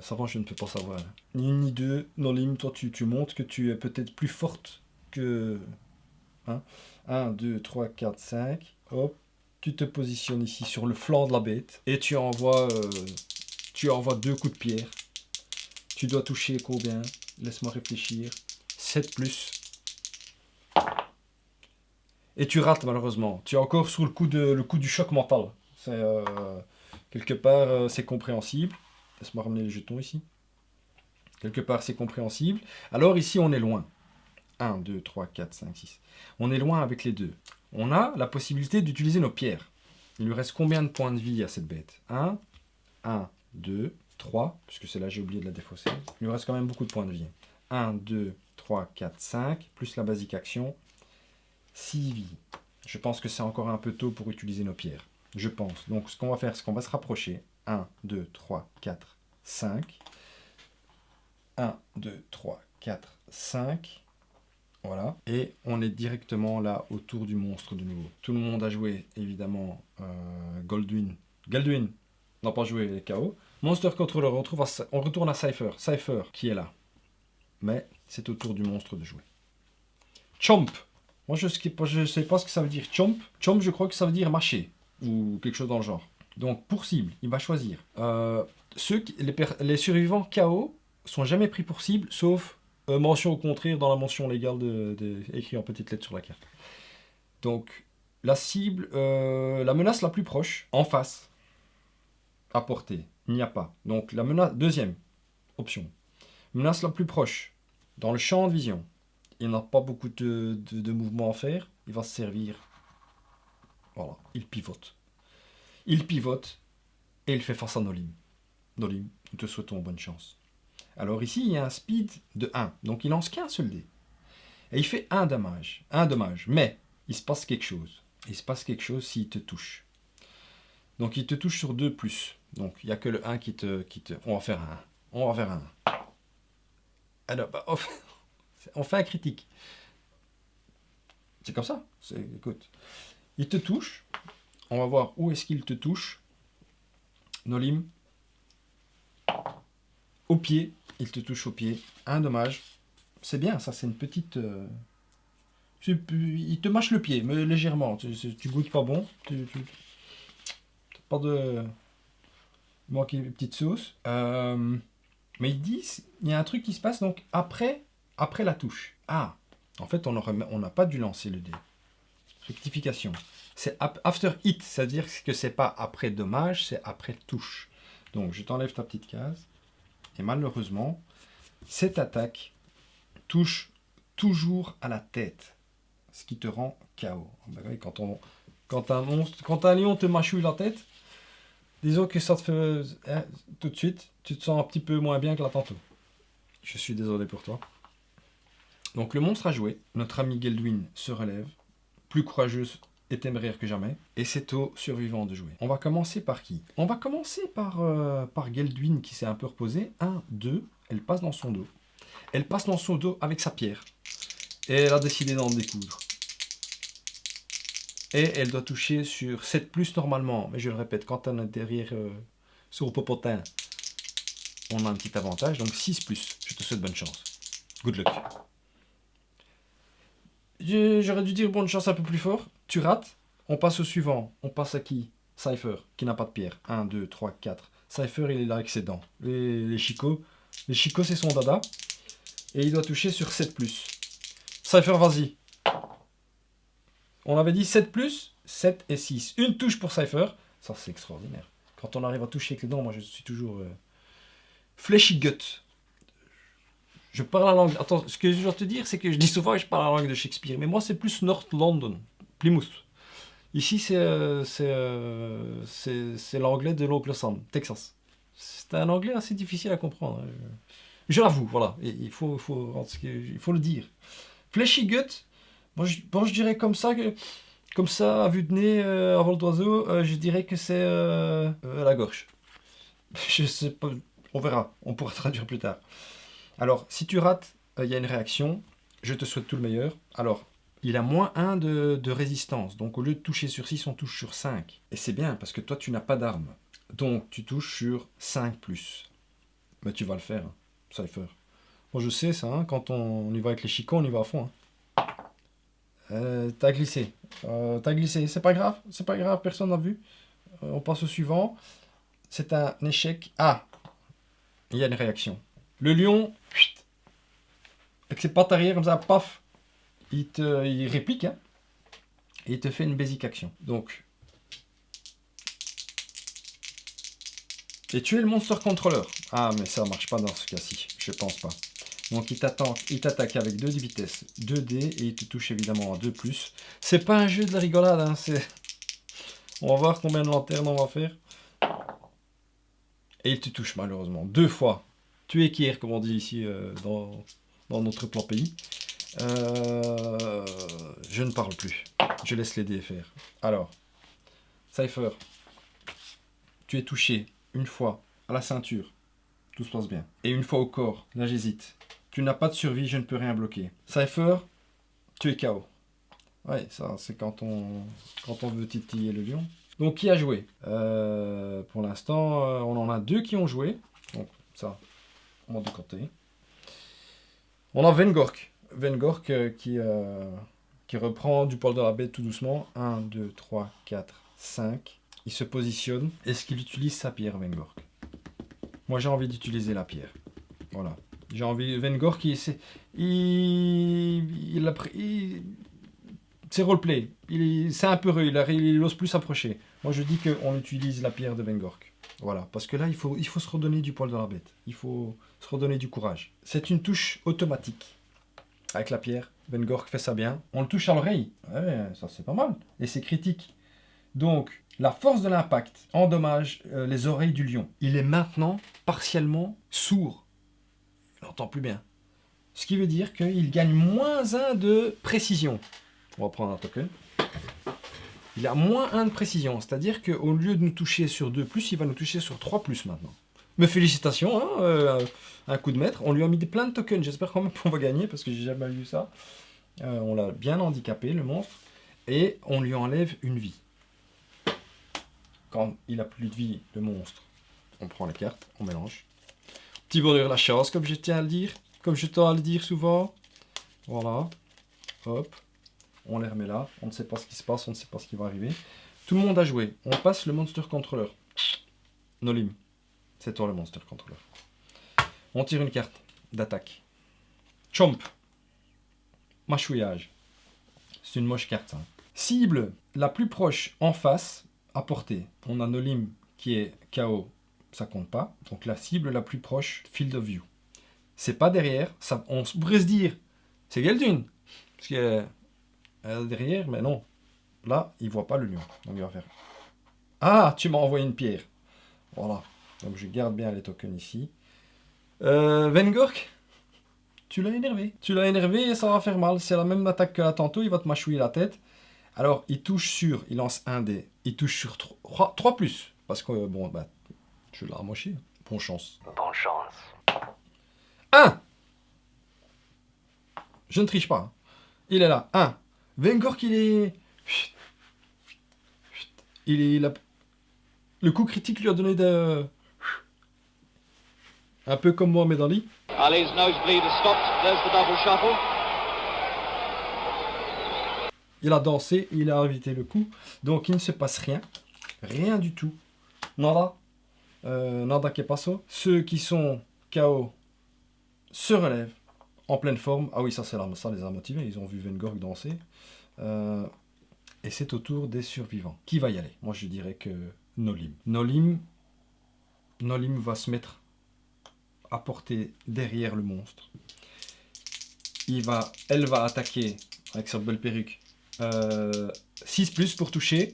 Ça va, je ne peux pas savoir. Ni une ni deux. Nolim, toi, tu montres que tu es peut-être plus forte que... Hein 1, 2, 3, 4, 5. Hop. Tu te positionnes ici sur le flanc de la bête et tu envoies 2 coups de pierre. Tu dois toucher combien? Laisse-moi réfléchir. 7 plus. Et tu rates malheureusement. Tu es encore sous le coup du choc mental. C'est quelque part c'est compréhensible. Laisse-moi ramener les jetons ici. Quelque part c'est compréhensible. Alors ici on est loin. 1, 2, 3, 4, 5, 6. On est loin avec les deux. On a la possibilité d'utiliser nos pierres. Il lui reste combien de points de vie à cette bête? 1, 2, 3, puisque c'est là j'ai oublié de la défausser. Il lui reste quand même beaucoup de points de vie. 1, 2, 3, 4, 5, plus la basique action. 6 vies. Je pense que c'est encore un peu tôt pour utiliser nos pierres. Je pense. Donc ce qu'on va faire, c'est qu'on va se rapprocher. 1, 2, 3, 4, 5. 1, 2, 3, 4, 5. Voilà. Et on est directement là autour du monstre de nouveau. Tout le monde a joué, évidemment, Goldwyn. Goldwyn n'a pas joué les KO. Monster Controller, on retourne à Cypher. Cypher qui est là. Mais c'est au tour du monstre de jouer. Chomp. Moi, je ne sais pas ce que ça veut dire. Chomp. Chomp, je crois que ça veut dire mâcher. Ou quelque chose dans le genre. Donc, pour cible, il va choisir. Les survivants KO sont jamais pris pour cible, sauf mention au contraire dans la mention légale écrit en petites lettres sur la carte. Donc, la cible, la menace la plus proche, en face, à portée, il n'y a pas. Donc, la menace, deuxième option. Menace la plus proche, dans le champ de vision. Il n'a pas beaucoup de mouvements à faire. Il va se servir. Voilà, il pivote. Il pivote et il fait face à Nolim. Nolim, nous te souhaitons bonne chance. Alors ici, il y a un speed de 1. Donc il lance qu'un seul dé. Et il fait un dommage. Mais il se passe quelque chose. Il se passe quelque chose s'il te touche. Donc il te touche sur 2+. Donc il n'y a que le 1 qui te... On va faire un 1. On va faire un 1. Alors, on fait un critique. C'est comme ça. Écoute. Il te touche. On va voir où est-ce qu'il te touche. Nolim. Au pied. Il te touche au pied. Un dommage. C'est bien, ça, c'est une petite... il te mâche le pied, mais légèrement. Tu goûtes pas bon. Pas de... Il manque une petite sauce. Mais ils disent, il y a un truc qui se passe donc après la touche. Ah, en fait, on n'a pas dû lancer le dé. Rectification. C'est after hit, c'est-à-dire que c'est pas après dommage, c'est après touche. Donc, je t'enlève ta petite case. Et malheureusement, cette attaque touche toujours à la tête, ce qui te rend KO. Quand un lion te mâchouille la tête, disons que ça te fait tout de suite, tu te sens un petit peu moins bien que là tantôt. Je suis désolé pour toi. Donc le monstre a joué, notre ami Goldwyn se relève, plus courageuse et téméraire que jamais, et c'est au survivant de jouer. On va commencer par qui? On va commencer par Goldwyn qui s'est un peu reposée. 1, 2, elle passe dans son dos. Elle passe dans son dos avec sa pierre. Et elle a décidé d'en découdre. Et elle doit toucher sur 7+, normalement. Mais je le répète, quand on est derrière sur le popotin, on a un petit avantage. Donc 6+. Je te souhaite bonne chance. Good luck. J'aurais dû dire bonne chance un peu plus fort. Tu rates. On passe au suivant. On passe à qui? Cypher, qui n'a pas de pierre. 1, 2, 3, 4. Cypher, il est là avec ses dents. Les chicots. Les chicots, c'est son dada. Et il doit toucher sur 7+. Cypher, vas-y. On avait dit 7+, 7 et 6. Une touche pour Cypher. Ça, c'est extraordinaire. Quand on arrive à toucher avec les dents, moi, je suis toujours... Fleshy gut. Je parle la langue... Attends, ce que je dois te dire, c'est que je dis souvent que je parle la langue de Shakespeare. Mais moi, c'est plus North London. Plymouth. Ici, c'est l'anglais de l'oncle Sam. Texas. C'est un anglais assez difficile à comprendre. Je l'avoue, voilà. Et il faut le dire. Fleshy gut... Bon, je dirais comme ça, à vue de nez, à vol d'oiseau, je dirais que c'est la gorge. Je sais pas, on verra, on pourra traduire plus tard. Alors, si tu rates, il y a une réaction, je te souhaite tout le meilleur. Alors, il a -1 de résistance, donc au lieu de toucher sur 6, on touche sur 5. Et c'est bien, parce que toi, tu n'as pas d'arme. Donc, tu touches sur 5+. Mais tu vas le faire, hein, Cypher. Moi, je sais ça, hein, quand on y va avec les chicots, on y va à fond. Hein. T'as glissé, c'est pas grave, personne n'a vu. On passe au suivant. C'est un échec. Ah, il y a une réaction. Le lion, avec ses pattes arrière comme ça, paf, il réplique, hein, et il te fait une basic action. Donc, et tu es le monster controller. Ah, mais ça marche pas dans ce cas-ci, je pense pas. Donc il t'attaque avec 2 de vitesse, 2 dés, et il te touche évidemment à 2+. C'est pas un jeu de la rigolade, hein, on va voir combien de lanternes on va faire. Et il te touche malheureusement 2 fois. Tu es kier, comme on dit ici dans notre plan pays. Je ne parle plus. Je laisse les dés faire. Alors, Cypher, tu es touché une fois à la ceinture, tout se passe bien. Et une fois au corps, là j'hésite. Tu n'as pas de survie, je ne peux rien bloquer. Cypher, tu es KO. Ouais, ça c'est quand on veut titiller le lion. Donc qui a joué pour l'instant, on en a 2 qui ont joué. Donc ça, on va de côté. On a Vengork. Vengork qui reprend du poil de la bête tout doucement. 1, 2, 3, 4, 5. Il se positionne. Est-ce qu'il utilise sa pierre, Vengork? Moi j'ai envie d'utiliser la pierre. Voilà. J'ai envie... Vengork, c'est roleplay. C'est un peu heureux, il n'ose plus s'approcher. Moi je dis qu'on utilise la pierre de Vengork. Voilà, parce que là il faut se redonner du poil de la bête. Il faut se redonner du courage. C'est une touche automatique. Avec la pierre, Vengork fait ça bien. On le touche à l'oreille. Ouais, ça c'est pas mal. Et c'est critique. Donc, la force de l'impact endommage les oreilles du lion. Il est maintenant partiellement sourd. Il n'entend plus bien. Ce qui veut dire qu'il gagne -1 de précision. On va prendre un token. Il a -1 de précision. C'est-à-dire qu'au lieu de nous toucher sur 2+, il va nous toucher sur 3+ maintenant. Mais félicitations, hein, un coup de maître. On lui a mis plein de tokens. J'espère quand même qu'on va gagner parce que j'ai jamais vu ça. On l'a bien handicapé, le monstre. Et on lui enlève une vie. Quand il a plus de vie, le monstre, on prend les cartes, on mélange. Petit bonheur la chance, comme je tiens à le dire. Comme je tiens à le dire souvent. Voilà. Hop. On les remet là. On ne sait pas ce qui se passe, on ne sait pas ce qui va arriver. Tout le monde a joué. On passe le Monster Controller. Nolim. C'est toi le Monster Controller. On tire une carte d'attaque. Chomp. Mâchouillage. C'est une moche carte, ça. Cible la plus proche en face, à portée. On a Nolim qui est KO, ça compte pas. Donc la cible la plus proche, field of view. C'est pas derrière, ça, on pourrait se dire, c'est Geldun. Parce que derrière, mais non. Là, il voit pas le lion. Donc il va faire. Ah, tu m'as envoyé une pierre. Voilà. Donc je garde bien les tokens ici. Vengork, tu l'as énervé. Tu l'as énervé et ça va faire mal. C'est la même attaque que là tantôt, il va te mâchouiller la tête. Alors, il touche sur, il lance un dé. Il touche sur 3+. Parce que, bon, bah, je l'ai amoché. Bonne chance. Bonne chance. 1. Je ne triche pas. Hein. Il est là. 1. Vengork, il est... Le coup critique lui a donné de... Un peu comme Mohamed Ali. Ali's nosebleed has stopped. There's the double shuffle. Il a dansé, il a évité le coup. Donc il ne se passe rien. Rien du tout. Nada. Nada que paso. Ceux qui sont KO se relèvent en pleine forme. Ah oui, ça les a motivés. Ils ont vu Vengork danser. Et c'est au tour des survivants. Qui va y aller? Moi je dirais que Nolim. Nolim va se mettre à portée derrière le monstre. Elle va attaquer avec sa belle perruque. 6+ pour toucher.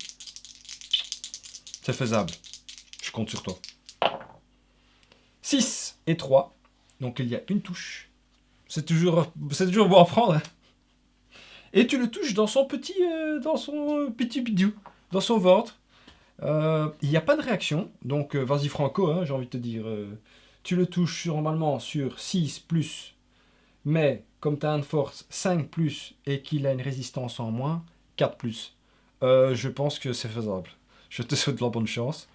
C'est faisable. Je compte sur toi. 6 et 3. Donc il y a une touche. C'est toujours bon à prendre. Hein. Et tu le touches dans son petit bidou. Dans son ventre. Il n'y a pas de réaction. Donc vas-y Franco, hein, j'ai envie de te dire. Tu le touches normalement sur 6+. Mais comme tu as une force 5+, et qu'il a une résistance en moins, 4+. Je pense que c'est faisable. Je te souhaite la bonne chance.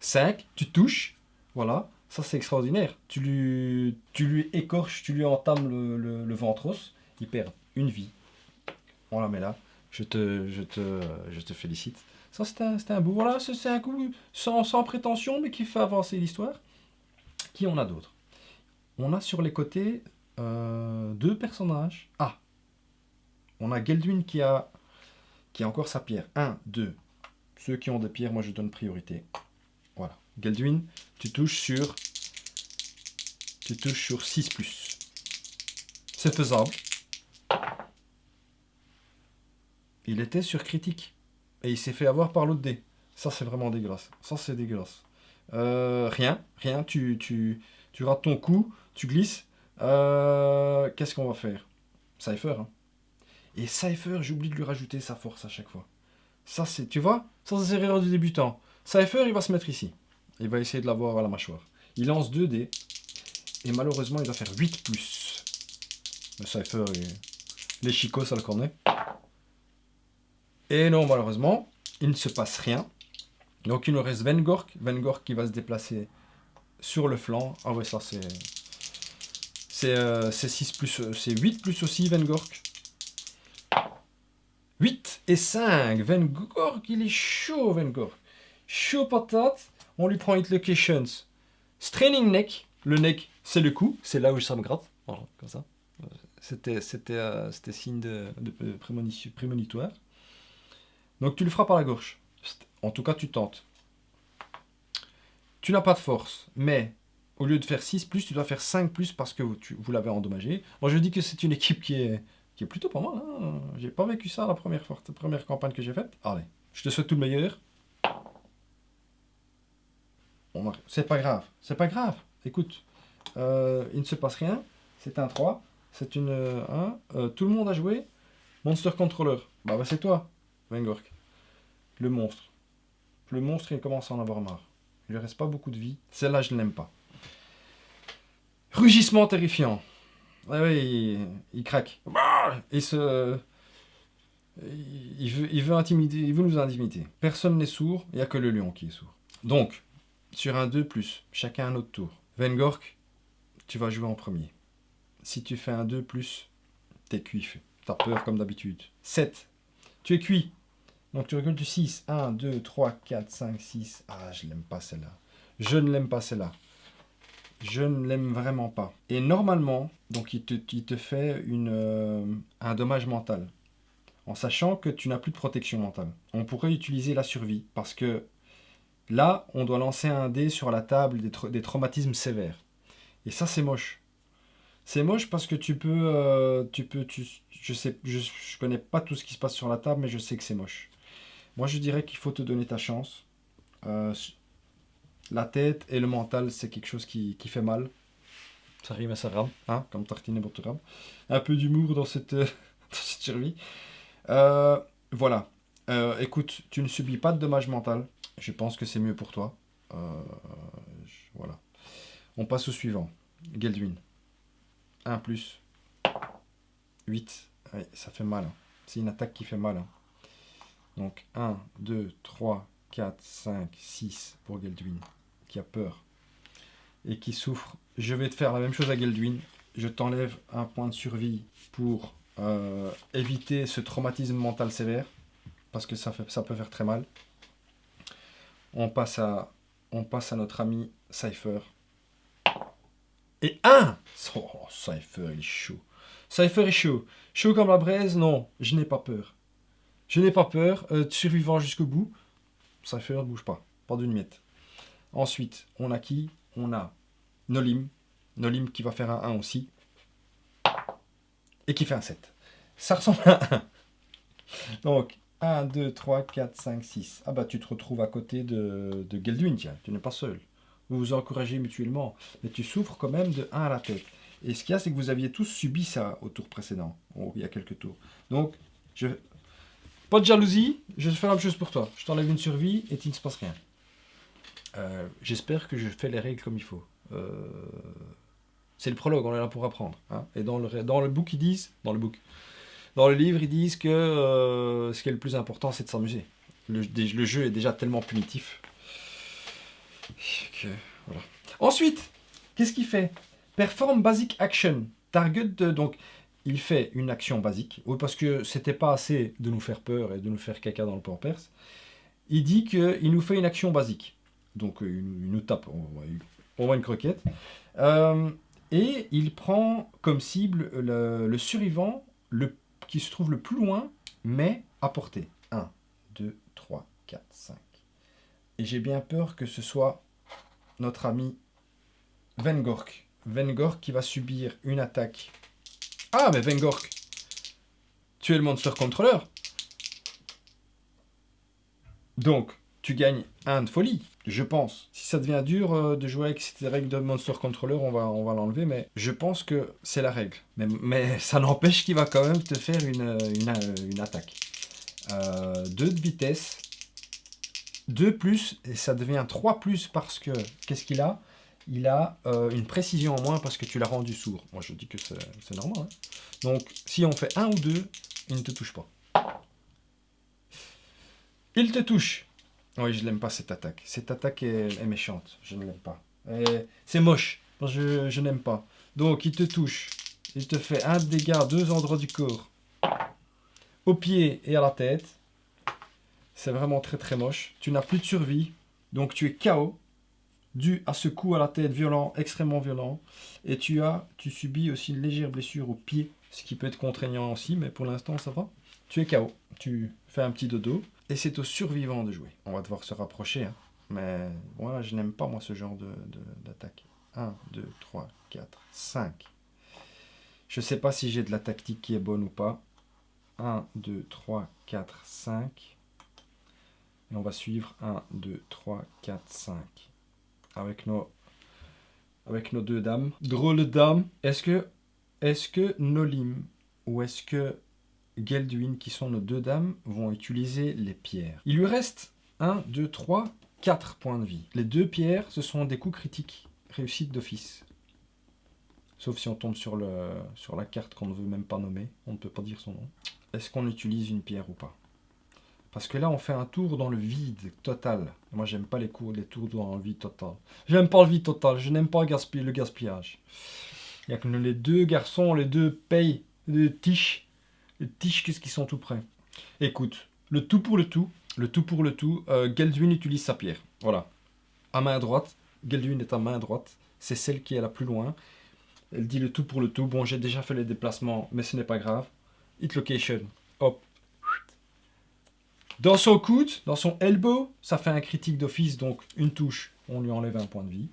5, tu touches. Voilà, ça c'est extraordinaire. Tu lui écorches, tu lui entames le ventros. Il perd une vie. On la met là. Je te félicite. Ça c'était un bout. Voilà, c'est un coup sans prétention, mais qui fait avancer l'histoire. Qui on a d'autres? On a sur les côtés 2 personnages. Ah, on a Geldun qui a encore sa pierre. 1, 2. Ceux qui ont des pierres, moi je donne priorité. Voilà. Geldun, tu touches sur 6+. C'est faisable. Il était sur critique. Et il s'est fait avoir par l'autre dé. Ça c'est vraiment dégueulasse. Ça c'est dégueulasse. Rien. Tu rates ton coup, tu glisses. Qu'est-ce qu'on va faire? Cypher. Hein. Et Cypher, j'oublie de lui rajouter sa force à chaque fois. Ça, c'est, tu vois? Ça, c'est l'erreur du débutant. Cypher, il va se mettre ici. Il va essayer de l'avoir à la mâchoire. Il lance 2 dés. Et malheureusement, il doit faire 8+. Le Cypher, les chicots, ça le connaît. Et non, malheureusement, il ne se passe rien. Donc il nous reste Vengork. Vengork qui va se déplacer sur le flanc. Ah ouais, ça c'est 6+, c'est 8+ aussi, Vengork. 8 et 5. Vengork, il est chaud, Vengork. Chaud patate. On lui prend Hit Locations. Straining Neck. Le neck, c'est le cou. C'est là où ça me gratte. Voilà, comme ça. C'était signe de prémonitoire. Donc tu le frappes à la gauche. En tout cas, tu tentes. Tu n'as pas de force, mais au lieu de faire 6+, tu dois faire 5+ parce que vous l'avez endommagé. Moi, je dis que c'est une équipe qui est plutôt pas mal. Hein. J'ai pas vécu ça la première campagne que j'ai faite. Allez, je te souhaite tout le meilleur. C'est pas grave. C'est pas grave. Écoute, il ne se passe rien. C'est un 3. C'est une 1. Tout le monde a joué. Monster Controller. Bah c'est toi, Vengork. Le monstre. Le monstre, il commence à en avoir marre. Il lui reste pas beaucoup de vie. Celle-là, je ne l'aime pas. Rugissement terrifiant. Ah oui, il craque. Il veut intimider, il veut nous intimider. Personne n'est sourd, il n'y a que le lion qui est sourd. Donc, sur un 2+, chacun un autre tour. Vengork, tu vas jouer en premier. Si tu fais un 2+, t'es cuit. T'as peur comme d'habitude. 7. Tu es cuit. Donc tu recules du 6. 1, 2, 3, 4, 5, 6. Ah, je l'aime pas celle-là. Je ne l'aime pas celle-là. Je ne l'aime vraiment pas. Et normalement, donc il te fait un dommage mental. En sachant que tu n'as plus de protection mentale. On pourrait utiliser la survie. Parce que là, on doit lancer un dé sur la table des traumatismes sévères. Et ça, c'est moche. C'est moche parce que je connais pas tout ce qui se passe sur la table, mais je sais que c'est moche. Moi, je dirais qu'il faut te donner ta chance. La tête et le mental, c'est quelque chose qui fait mal. Ça rime et ça rame, hein, comme tartine et beurre. Un peu d'humour dans cette survie. Voilà. Écoute, tu ne subis pas de dommages mental. Je pense que c'est mieux pour toi. Voilà. On passe au suivant. Geldwin. 1+. 8. Ouais, ça fait mal. Hein. C'est une attaque qui fait mal. Hein. Donc 1, 2, 3, 4, 5, 6 pour Geldwin. Qui a peur. Et qui souffre. Je vais te faire la même chose à Geldwin. Je t'enlève un point de survie pour éviter ce traumatisme mental sévère. Parce que ça peut faire très mal. On passe à notre ami Cypher. Et 1 oh, Cypher, il est chaud. Cypher est chaud. Chaud comme la braise, non, je n'ai pas peur. Je n'ai pas peur. Survivant jusqu'au bout. Cypher, ne bouge pas. Pas d'une miette. Ensuite, on a qui? On a Nolim. Nolim qui va faire un 1 aussi. Et qui fait un 7. Ça ressemble à 1. Donc, 1, 2, 3, 4, 5, 6. Ah bah tu te retrouves à côté de Geldwin, tiens. Tu n'es pas seul. Vous vous encouragez mutuellement. Mais tu souffres quand même de 1 à la tête. Et ce qu'il y a, c'est que vous aviez tous subi ça au tour précédent. Il y a quelques tours. Donc, pas de jalousie. Je fais la même chose pour toi. Je t'enlève une survie et il ne se passe rien. J'espère que je fais les règles comme il faut. C'est le prologue, on est là pour apprendre. Hein. Et dans le book, ils disent... Dans le livre, ils disent que ce qui est le plus important, c'est de s'amuser. Le jeu est déjà tellement punitif. Que, voilà. Ensuite, qu'est-ce qu'il fait? Perform basic action. Target donc, il fait une action basique. Oui, parce que c'était pas assez de nous faire peur et de nous faire caca dans le port perse. Il dit qu'il nous fait une action basique. Donc, il nous tape. On voit une croquette. Et il prend comme cible le survivant qui se trouve le plus loin, mais à portée. 1, 2, 3, 4, 5. Et j'ai bien peur que ce soit notre ami Vengork. Vengork qui va subir une attaque. Ah, mais Vengork, tu es le Monster Controller. Donc, tu gagnes 1 de folie, je pense. Si ça devient dur de jouer avec ces règles de Monster Controller, on va l'enlever, mais je pense que c'est la règle. Mais ça n'empêche qu'il va quand même te faire une attaque. 2 de vitesse. 2 plus, et ça devient 3 plus parce que, qu'est-ce qu'il a? Il a une précision en moins parce que tu l'as rendu sourd. Moi, je dis que c'est normal. Hein. Donc, si on fait 1 ou 2, il ne te touche pas. Il te touche. Oui, je l'aime pas cette attaque. Cette attaque est méchante. Je ne l'aime pas. C'est moche. Je n'aime pas. Donc, il te touche. Il te fait 1 dégât à 2 endroits du corps. Au pied et à la tête. C'est vraiment très très moche. Tu n'as plus de survie. Donc, tu es KO. Dû à ce coup à la tête violent, extrêmement violent. Et tu subis aussi une légère blessure au pied. Ce qui peut être contraignant aussi, mais pour l'instant, ça va. Tu es KO. Tu fais un petit dodo. Et c'est au survivant de jouer. On va devoir se rapprocher. Hein. Mais voilà, je n'aime pas moi ce genre d'attaque. 1, 2, 3, 4, 5. Je ne sais pas si j'ai de la tactique qui est bonne ou pas. 1, 2, 3, 4, 5. Et on va suivre 1, 2, 3, 4, 5. Avec nos 2 dames. Drôle de dame. Est-ce que Nolim ou est-ce que Gelduin, qui sont nos 2 dames, vont utiliser les pierres? Il lui reste 1, 2, 3, 4 points de vie. Les 2 pierres, ce sont des coups critiques. Réussite d'office. Sauf si on tombe sur la carte qu'on ne veut même pas nommer. On ne peut pas dire son nom. Est-ce qu'on utilise une pierre ou pas? Parce que là, on fait un tour dans le vide total. Moi, j'aime pas les tours dans le vide total. J'aime pas le vide total. Je n'aime pas le gaspillage. Il y a que les 2 garçons, les 2 payes, les 2 tiches. Les tiches, qu'est-ce qu'ils sont tout près? Écoute, le tout pour le tout. Gelduin utilise sa pierre. Voilà. À main droite. Gelduin est à main droite. C'est celle qui est la plus loin. Elle dit le tout pour le tout. Bon, j'ai déjà fait les déplacements, mais ce n'est pas grave. Hit location. Hop. Dans son coude, dans son elbow, ça fait un critique d'office, donc une touche, on lui enlève un point de vie.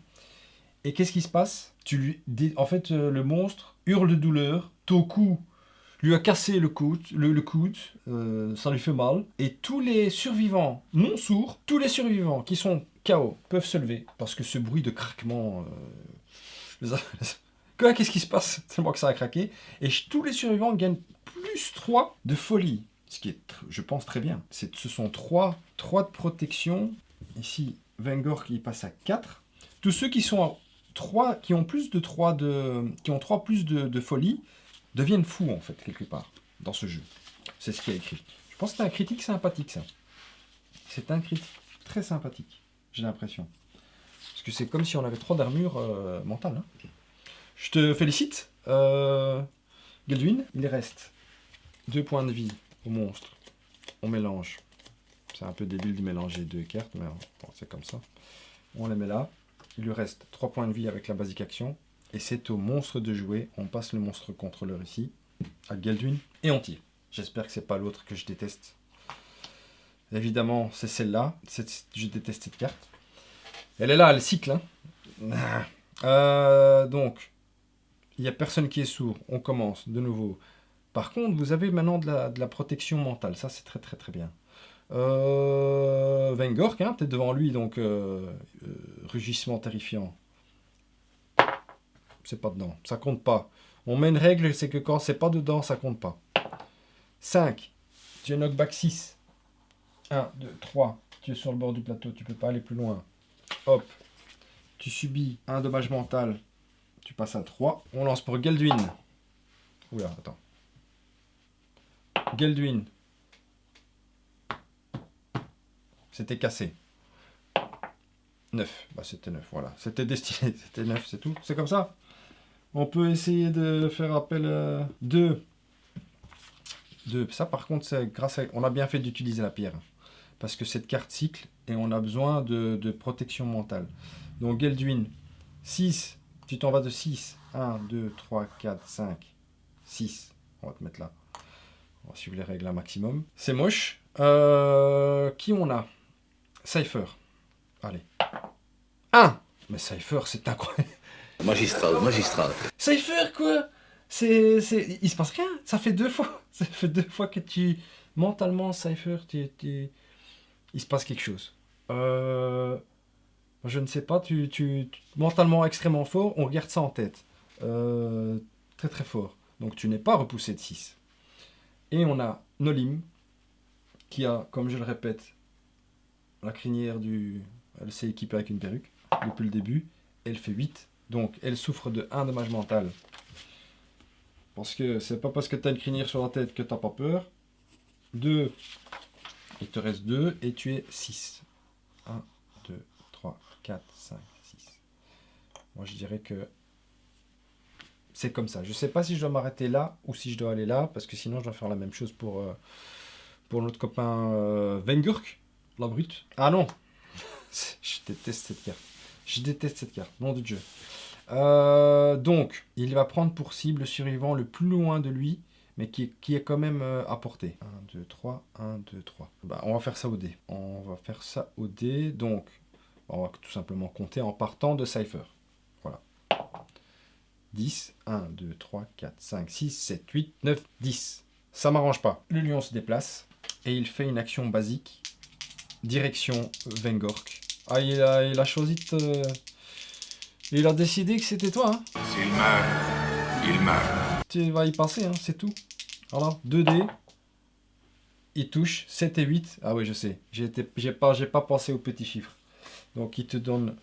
Et qu'est-ce qui se passe? En fait, le monstre hurle de douleur, ton coup lui a cassé le coude, ça lui fait mal. Et tous les survivants non sourds, tous les survivants qui sont KO peuvent se lever, parce que ce bruit de craquement... Qu'est-ce qui se passe? C'est moi que ça a craqué. Et tous les survivants gagnent plus 3 de folie. Ce qui est, je pense, très bien. Ce sont 3 de protection. Ici, Vengor qui passe à 4. Tous ceux qui sont à 3, qui ont plus de 3 qui ont 3 plus de folie, deviennent fous, en fait, quelque part, dans ce jeu. C'est ce qui est écrit. Je pense que c'est un critique sympathique, ça. C'est un critique très sympathique, j'ai l'impression. Parce que c'est comme si on avait 3 d'armure mentale. Hein. Je te félicite, Gelduin. Il reste 2 points de vie au monstre. On mélange. C'est un peu débile de mélanger 2 cartes, mais bon, c'est comme ça. On les met là. Il lui reste 3 points de vie avec la basique action. Et c'est au monstre de jouer. On passe le monstre contrôleur ici, à Gelduin, et on tire. J'espère que c'est pas l'autre que je déteste. Évidemment, c'est celle-là. Je déteste cette carte. Elle est là, elle cycle. Hein. Donc, il n'y a personne qui est sourd. On commence de nouveau. Par contre, vous avez maintenant de la protection mentale. Ça, c'est très très très bien. Vengor, hein, peut-être devant lui, donc rugissement terrifiant. C'est pas dedans, ça compte pas. On met une règle, c'est que quand c'est pas dedans, ça compte pas. 5. Tu es knockback 6. 1, 2, 3. Tu es sur le bord du plateau, tu peux pas aller plus loin. Hop. Tu subis un dommage mental. Tu passes à 3. On lance pour Gelduin. Oula, attends. Gelduin. C'était cassé. 9. Bah, c'était 9, voilà. C'était destiné. C'était 9, c'est tout. C'est comme ça. On peut essayer de faire appel à 2. Ça, par contre, c'est grâce à... On a bien fait d'utiliser la pierre. Parce que cette carte cycle et on a besoin de protection mentale. Donc, Gelduin. 6. Tu t'en vas de 6. 1, 2, 3, 4, 5, 6. On va te mettre là. On va suivre les règles un maximum. C'est moche. Qui on a? Cypher. Allez. 1. Mais Cypher, c'est incroyable. Magistral. Cypher, quoi. Il se passe rien. Ça fait 2 fois. Ça fait 2 fois que tu... Mentalement, Cypher, il se passe quelque chose. Je ne sais pas. Tu mentalement extrêmement fort. On regarde ça en tête. Très très fort. Donc tu n'es pas repoussé de 6. Et on a Nolim, qui a, comme je le répète, la crinière du... Elle s'est équipée avec une perruque depuis le début. Elle fait 8. Donc, elle souffre de 1 dommage mental. Parce que c'est pas parce que tu as une crinière sur la tête que tu n'as pas peur. 2. Il te reste 2 et tu es 6. 1, 2, 3, 4, 5, 6. Moi, je dirais que c'est comme ça. Je sais pas si je dois m'arrêter là ou si je dois aller là. Parce que sinon, je dois faire la même chose pour notre copain Vengurk, la brute. Ah non. Je déteste cette carte. Je déteste cette carte. Nom de Dieu. Donc, il va prendre pour cible le survivant le plus loin de lui, mais qui est quand même à portée. 1, 2, 3, 1, 2, 3. Bah, on va faire ça au dé. On va faire ça au dé. Donc, on va tout simplement compter en partant de Cypher. Voilà. 10, 1, 2, 3, 4, 5, 6, 7, 8, 9, 10. Ça m'arrange pas. Le lion se déplace et il fait une action basique. Direction Vengork. Ah, il a choisi de... Il a décidé que c'était toi, hein. S'il meurt, il meurt. Tu vas y passer, hein, c'est tout. Voilà, 2D. Il touche 7 et 8. Ah oui, je sais. J'ai pas pensé aux petits chiffres. Donc, il te donne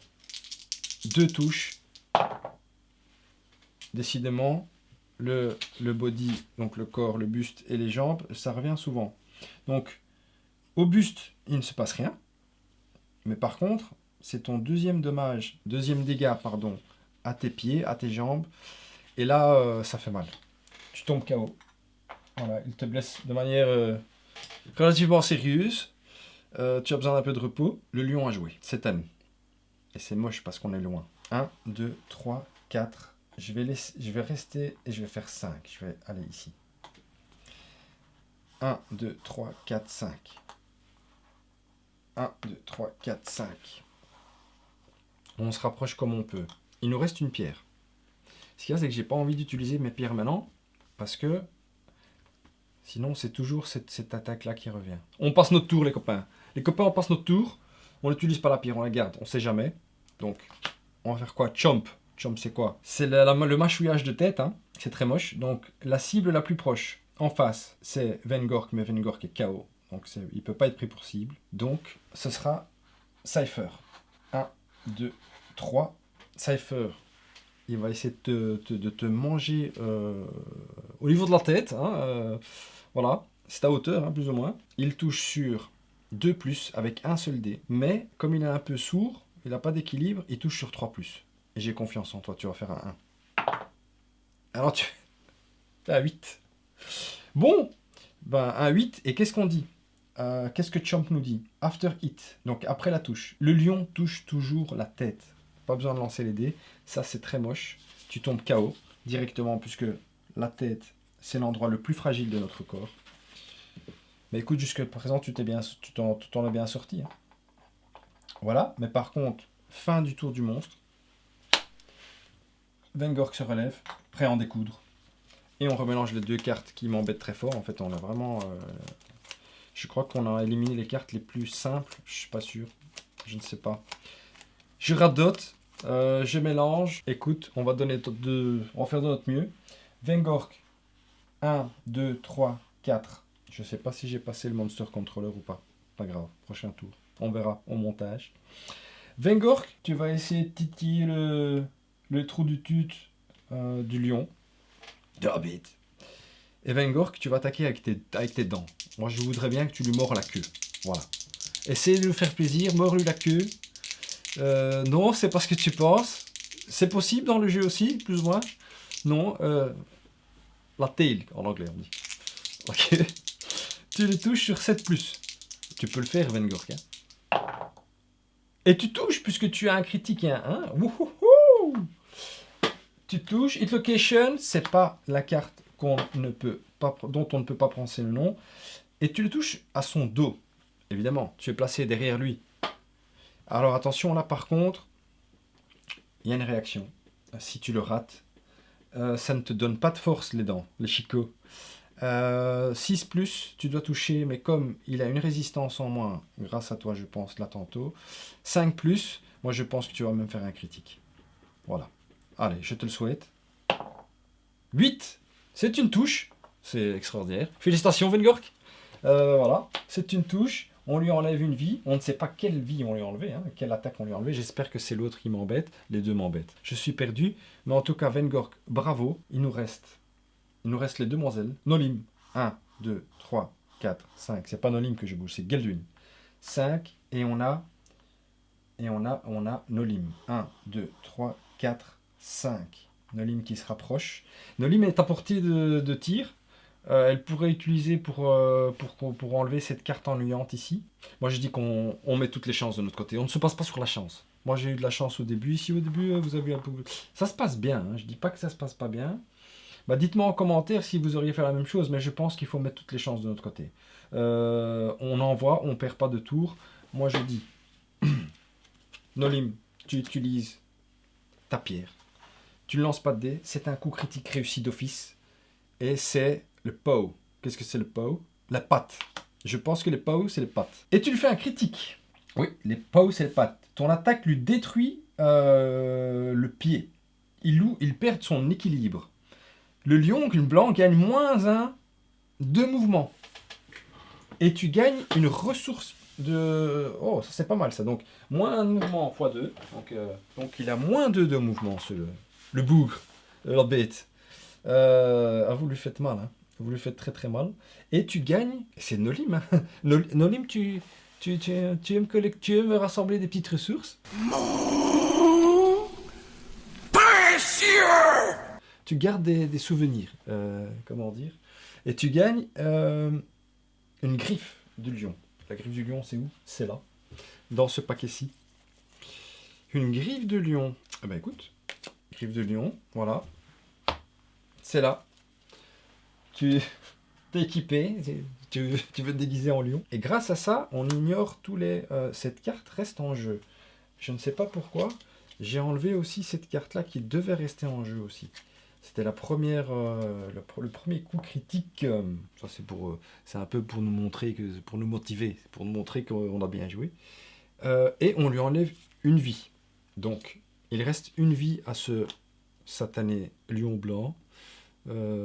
2 touches. Décidément, le body, donc le corps, le buste et les jambes, ça revient souvent. Donc, au buste, il ne se passe rien. Mais par contre, c'est ton deuxième dégât, pardon, à tes pieds, à tes jambes. Et là, ça fait mal. Tu tombes KO. Voilà, il te blesse de manière relativement sérieuse. Tu as besoin d'un peu de repos. Le lion a joué. C'est à nous. Et c'est moche parce qu'on est loin. 1, 2, 3, 4. Je vais rester et je vais faire 5. Je vais aller ici. 1, 2, 3, 4, 5. 1, 2, 3, 4, 5. On se rapproche comme on peut. Il nous reste une pierre. Ce qu'il y a, c'est que j'ai pas envie d'utiliser mes pierres maintenant. Parce que sinon, c'est toujours cette attaque-là qui revient. On passe notre tour, les copains. Les copains, on passe notre tour. On n'utilise pas la pierre, on la garde. On sait jamais. Donc, on va faire quoi? Chomp. Chomp, c'est quoi? C'est le mâchouillage de tête. Hein. C'est très moche. Donc, la cible la plus proche en face, c'est Vengork. Mais Vengork est KO. Donc, il ne peut pas être pris pour cible. Donc, ce sera Cypher. 1, 2, 3. Cypher, il va essayer de te manger au niveau de la tête. Hein, voilà, c'est à hauteur, hein, plus ou moins. Il touche sur 2+, avec un seul dé. Mais, comme il est un peu sourd, il n'a pas d'équilibre, il touche sur 3+. Et j'ai confiance en toi, tu vas faire un 1. Alors, tu es à 8. Bon, ben, un 8, et qu'est-ce qu'on dit? Qu'est-ce que Chomp nous dit? After hit, donc après la touche. Le lion touche toujours la tête. Pas besoin de lancer les dés. Ça, c'est très moche. Tu tombes KO directement, puisque la tête, c'est l'endroit le plus fragile de notre corps. Mais écoute, jusqu'à présent, tu t'en es bien sorti. Hein. Voilà. Mais par contre, fin du tour du monstre. Vengork se relève, prêt à en découdre. Et on remélange les 2 cartes qui m'embêtent très fort. En fait, on a vraiment... je crois qu'on a éliminé les cartes les plus simples. Je suis pas sûr. Je ne sais pas. Je radote. Je mélange. Écoute, on va faire de notre mieux. Vengork. 1, 2, 3, 4. Je sais pas si j'ai passé le Monster Controller ou pas. Pas grave. Prochain tour. On verra au montage. Vengork, tu vas essayer de titiller le trou du tut du lion. David. Et Vengork, tu vas attaquer avec tes dents. Moi, je voudrais bien que tu lui mords la queue. Voilà. Essaye de lui faire plaisir, mords-lui la queue. Non, c'est pas ce que tu penses. C'est possible dans le jeu aussi, plus ou moins. Non, la tail, en anglais, on dit. Ok. Tu le touches sur 7+. Tu peux le faire, Vengork. Hein. Et tu touches, puisque tu as un critique et un 1. Wouhouhou! Tu touches. Hit Location, c'est pas la carte dont on ne peut pas prononcer le nom. Et tu le touches à son dos. Évidemment, tu es placé derrière lui. Alors attention, là par contre, il y a une réaction. Si tu le rates, ça ne te donne pas de force les dents, les chicots. 6+, tu dois toucher, mais comme il a une résistance en moins, grâce à toi je pense, là tantôt. 5+, moi je pense que tu vas même faire un critique. Voilà. Allez, je te le souhaite. 8, c'est une touche. C'est extraordinaire. Félicitations Vengork. Voilà, c'est une touche. On lui enlève une vie. On ne sait pas quelle vie on lui a enlevé, hein, quelle attaque on lui a enlevé. J'espère que c'est l'autre qui m'embête. Les deux m'embêtent. Je suis perdu. Mais en tout cas, Vengork, bravo. Il nous reste les demoiselles. Nolim. 1, 2, 3, 4, 5. C'est pas Nolim que je bouge, c'est Gelduin. 5. Et on a Nolim. 1, 2, 3, 4, 5. Nolim qui se rapproche. Nolim est à portée de tir. Elle pourrait utiliser pour enlever cette carte ennuyante ici. Moi je dis qu'on met toutes les chances de notre côté. On ne se passe pas sur la chance. Moi j'ai eu de la chance au début. Ici au début vous avez un peu... Ça se passe bien. Hein. Je dis pas que ça se passe pas bien. Bah, dites-moi en commentaire si vous auriez fait la même chose. Mais je pense qu'il faut mettre toutes les chances de notre côté. On envoie, on perd pas de tour. Moi je dis... Nolim, tu utilises ta pierre. Tu ne lances pas de dés. C'est un coup critique réussi d'office. Et c'est... le POW. Qu'est-ce que c'est le POW? La patte. Je pense que les POW, c'est les pattes. Et tu le fais un critique. Oui, les POW, c'est les pattes. Ton attaque lui détruit le pied. Il perd son équilibre. Le lion blanc gagne -1 de mouvement. Et tu gagnes une ressource de... Oh, ça c'est pas mal ça. Donc, -1 de mouvement x 2. Donc il a -2 de mouvement, le bougre, la bête. Vous lui faites mal, hein. Vous lui faites très très mal. Et tu gagnes... C'est Nolim, hein. Nolim, tu aimes rassembler des petites ressources. Mon précieux. Tu gardes des souvenirs. Comment dire? Et tu gagnes une griffe du lion. La griffe du lion, c'est où? C'est là. Dans ce paquet-ci. Une griffe de lion. Ah ben écoute. Griffe de lion, voilà. C'est là. Tu t'es équipé, tu veux te déguiser en lion. Et grâce à ça, on ignore tous les... cette carte reste en jeu. Je ne sais pas pourquoi. J'ai enlevé aussi cette carte-là qui devait rester en jeu aussi. C'était la première, le premier coup critique. Ça c'est un peu pour nous montrer, pour nous motiver, pour nous montrer qu'on a bien joué. Et on lui enlève une vie. Donc, il reste une vie à ce satané lion blanc.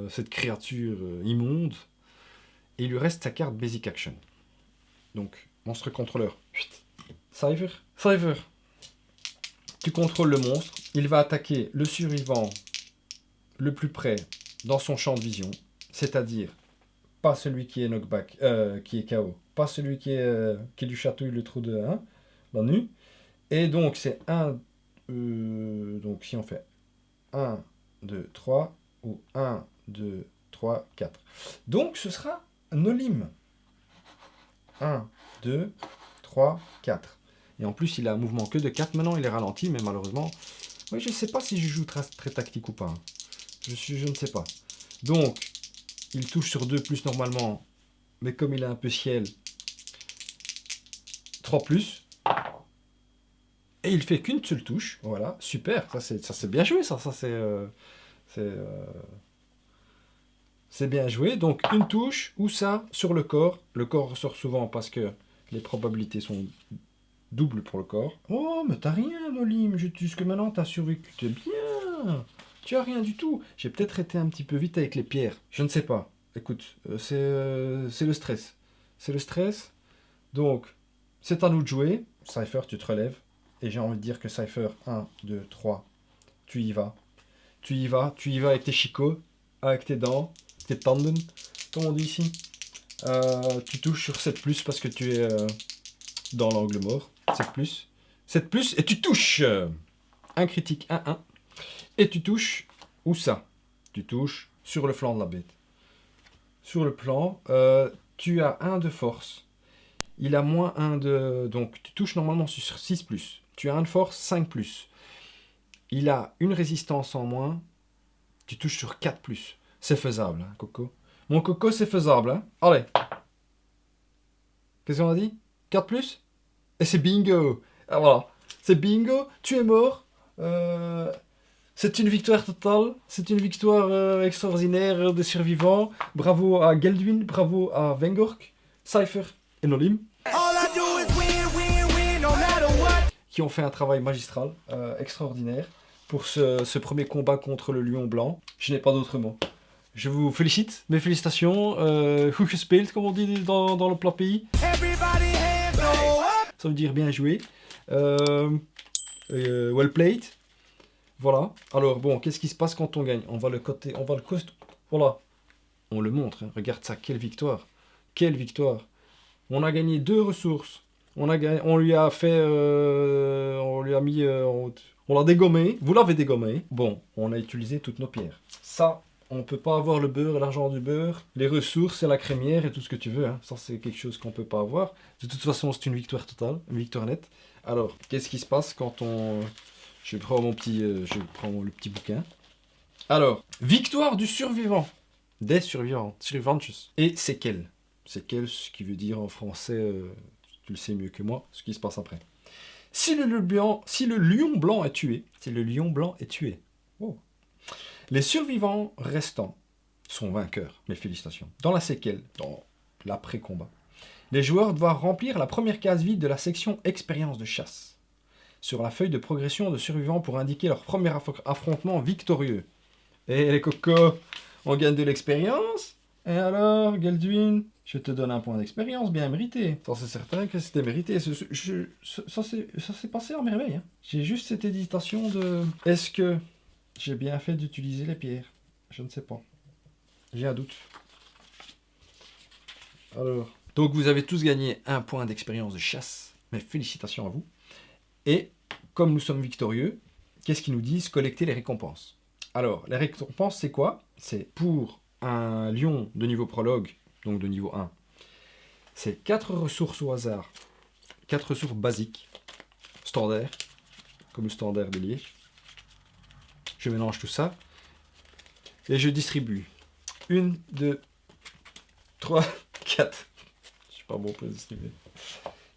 Cette créature immonde, et il lui reste sa carte Basic Action. Donc, monstre contrôleur. Cypher, tu contrôles le monstre, il va attaquer le survivant le plus près dans son champ de vision, c'est-à-dire pas celui qui est knockback, qui est KO, pas celui qui lui chatouille le trou de 1, la nu, et donc c'est 1, donc si on fait 1, 2, 3, ou 1, 2, 3, 4. Donc, ce sera Nolim. 1, 2, 3, 4. Et en plus, il a un mouvement que de 4. Maintenant, il est ralenti, mais malheureusement... Oui, je ne sais pas si je joue très tactique ou pas. Hein. Je ne sais pas. Donc, il touche sur 2+, normalement. Mais comme il a un peu ciel, 3+. Et il fait qu'une seule touche. Voilà, super. Ça, c'est bien joué, ça. C'est bien joué. Donc, une touche, ou ça, sur le corps. Le corps ressort souvent parce que les probabilités sont doubles pour le corps. Oh, mais t'as rien, Nolim. Jusque maintenant, t'as survécu. T'es bien. Tu as rien du tout. J'ai peut-être été un petit peu vite avec les pierres. Je ne sais pas. Écoute, c'est le stress. C'est le stress. Donc, c'est à nous de jouer. Cypher, tu te relèves. Et j'ai envie de dire que Cypher, 1, 2, 3, tu y vas. Tu y vas avec tes chicots, avec tes dents, tes tendons, comme on dit ici. Tu touches sur 7+, parce que tu es dans l'angle mort. 7+, et tu touches. Un critique, 1-1. Et tu touches, où ça? Tu touches sur le flanc de la bête. Sur le plan, tu as 1 de force. Il a -1 de... Donc, tu touches normalement sur 6+. Tu as 1 de force, 5+. Il a une résistance en moins. Tu touches sur 4+. C'est faisable, hein, Coco. Mon Coco, c'est faisable. Hein. Allez. Qu'est-ce qu'on a dit? 4+. Et c'est bingo. Ah, voilà. C'est bingo. Tu es mort. C'est une victoire totale. C'est une victoire extraordinaire des survivants. Bravo à Gelduin. Bravo à Vengork, Cypher et Nolim. Qui ont fait un travail magistral, extraordinaire, pour ce premier combat contre le lion blanc. Je n'ai pas d'autres mots. Je vous félicite, mes félicitations. Goed gespeeld, comme on dit dans le plat pays. ça veut dire bien joué. Well played. Voilà. Alors bon, qu'est-ce qui se passe quand on gagne? On va le coter, on va le cost. Voilà. On le montre. Hein. Regarde ça, quelle victoire. Quelle victoire. On a gagné 2 ressources. On lui a fait, on lui a mis, on l'a dégommé. Vous l'avez dégommé. Bon, on a utilisé toutes nos pierres. Ça, on peut pas avoir le beurre et l'argent du beurre. Les ressources et la crémière et tout ce que tu veux. Hein. Ça, c'est quelque chose qu'on peut pas avoir. De toute façon, c'est une victoire totale, une victoire nette. Alors, qu'est-ce qui se passe quand on... Je prends le petit bouquin. Alors, victoire du survivant. Des survivants. Survivantes. Et séquelles. Séquelles, ce qui veut dire en français, tu le sais mieux que moi, ce qui se passe après. Si le lion blanc est tué, oh. Les survivants restants sont vainqueurs. Mes félicitations. Dans la séquelle, dans l'après-combat, les joueurs doivent remplir la première case vide de la section expérience de chasse sur la feuille de progression de survivants pour indiquer leur premier affrontement victorieux. Et les cocos, on gagne de l'expérience. Et alors, Geldwin, je te donne un point d'expérience bien mérité. Ça, c'est certain que c'était mérité. Ça s'est passé en merveille. Hein. J'ai juste cette hésitation de... Est-ce que j'ai bien fait d'utiliser les pierres? Je ne sais pas. J'ai un doute. Alors... Donc, vous avez tous gagné un point d'expérience de chasse. Mes félicitations à vous. Et, comme nous sommes victorieux, qu'est-ce qu'ils nous disent? Collecter les récompenses. Alors, les récompenses, c'est quoi? C'est pour un lion de niveau prologue, donc de niveau 1, c'est 4 ressources au hasard, 4 ressources basiques, standard, comme le standard de Liège. Je mélange tout ça, et je distribue 1, 2, 3, 4. Je suis pas bon pour distribuer.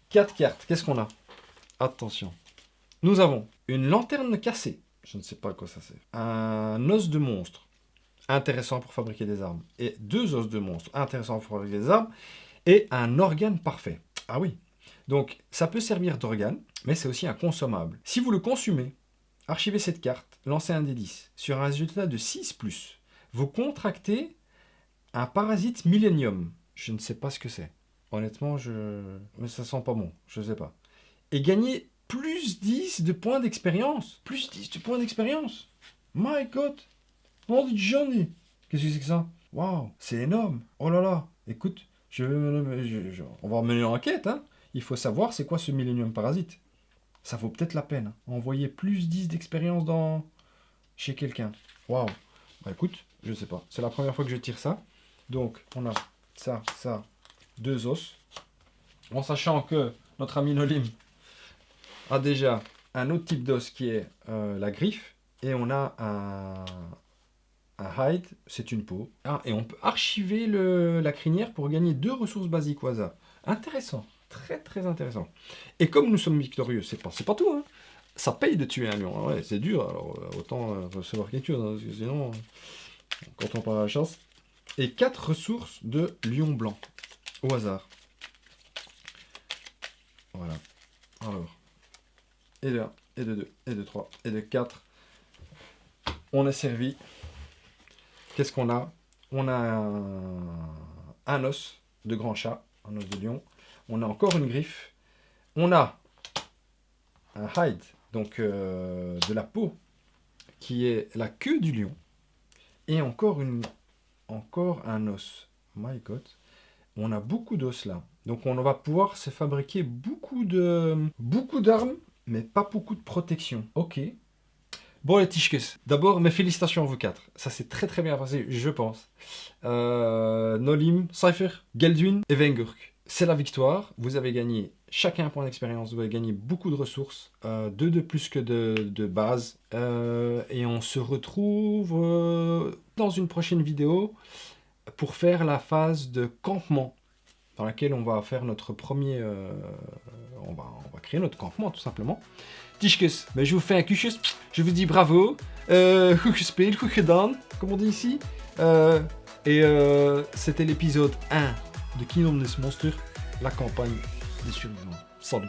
4 cartes, qu'est-ce qu'on a? Attention. Nous avons une lanterne cassée, je ne sais pas à quoi ça sert, un os de monstre, intéressant pour fabriquer des armes, et 2 os de monstre, intéressant pour fabriquer des armes, et un organe parfait. Ah oui, donc ça peut servir d'organe, mais c'est aussi un consommable. Si vous le consumez, archivez cette carte, lancez un D10, sur un résultat de 6+, vous contractez un parasite Millennium. Je ne sais pas ce que c'est. Honnêtement, mais ça sent pas bon, je ne sais pas. Et gagnez plus 10 de points d'expérience. Plus 10 de points d'expérience. My God. Oh, Johnny. Qu'est-ce que c'est que ça? Waouh, c'est énorme. Oh là là. Écoute, on va mener l'enquête. Hein. Il faut savoir c'est quoi ce Millennium Parasite. Ça vaut peut-être la peine. Hein. Envoyer plus 10 d'expérience chez quelqu'un. Waouh. Bah écoute, je sais pas. C'est la première fois que je tire ça. Donc, on a ça, 2 os. En sachant que notre ami Nolim a déjà un autre type d'os qui est la griffe. Et on a un hide, c'est une peau. Ah, et on peut archiver la crinière pour gagner 2 ressources basiques au hasard. Intéressant. Très très intéressant. Et comme nous sommes victorieux, c'est pas tout. Hein. Ça paye de tuer un lion. Ouais, c'est dur, alors autant recevoir quelque chose. Hein, parce que sinon, quand on part à la chasse. Et 4 ressources de lion blanc. Au hasard. Voilà. Alors. Et de 1, et de 2, et de 3, et de 4. On est servi. Qu'est-ce qu'on a? On a un os de grand chat, un os de lion. On a encore une griffe. On a un hide, donc de la peau, qui est la queue du lion. Et encore un os. My God. On a beaucoup d'os là. Donc on va pouvoir se fabriquer beaucoup d'armes, mais pas beaucoup de protection. Ok. Bon les Tischkes, d'abord mes félicitations à vous 4. Ça s'est très très bien passé, je pense. Nolim, Cypher, Geldwin et Vengurk. C'est la victoire. Vous avez gagné chacun un point d'expérience. Vous avez gagné beaucoup de ressources. 2 de plus que de base. Et on se retrouve dans une prochaine vidéo pour faire la phase de campement. Dans laquelle on va faire notre premier... on va créer notre campement tout simplement. Tischkes, mais je vous fais un kuchus, je vous dis bravo, goed gespeeld, goed gedaan, comme on dit ici. C'était l'épisode 1 de Kingdom des Monsters, la campagne des survivants. Salut.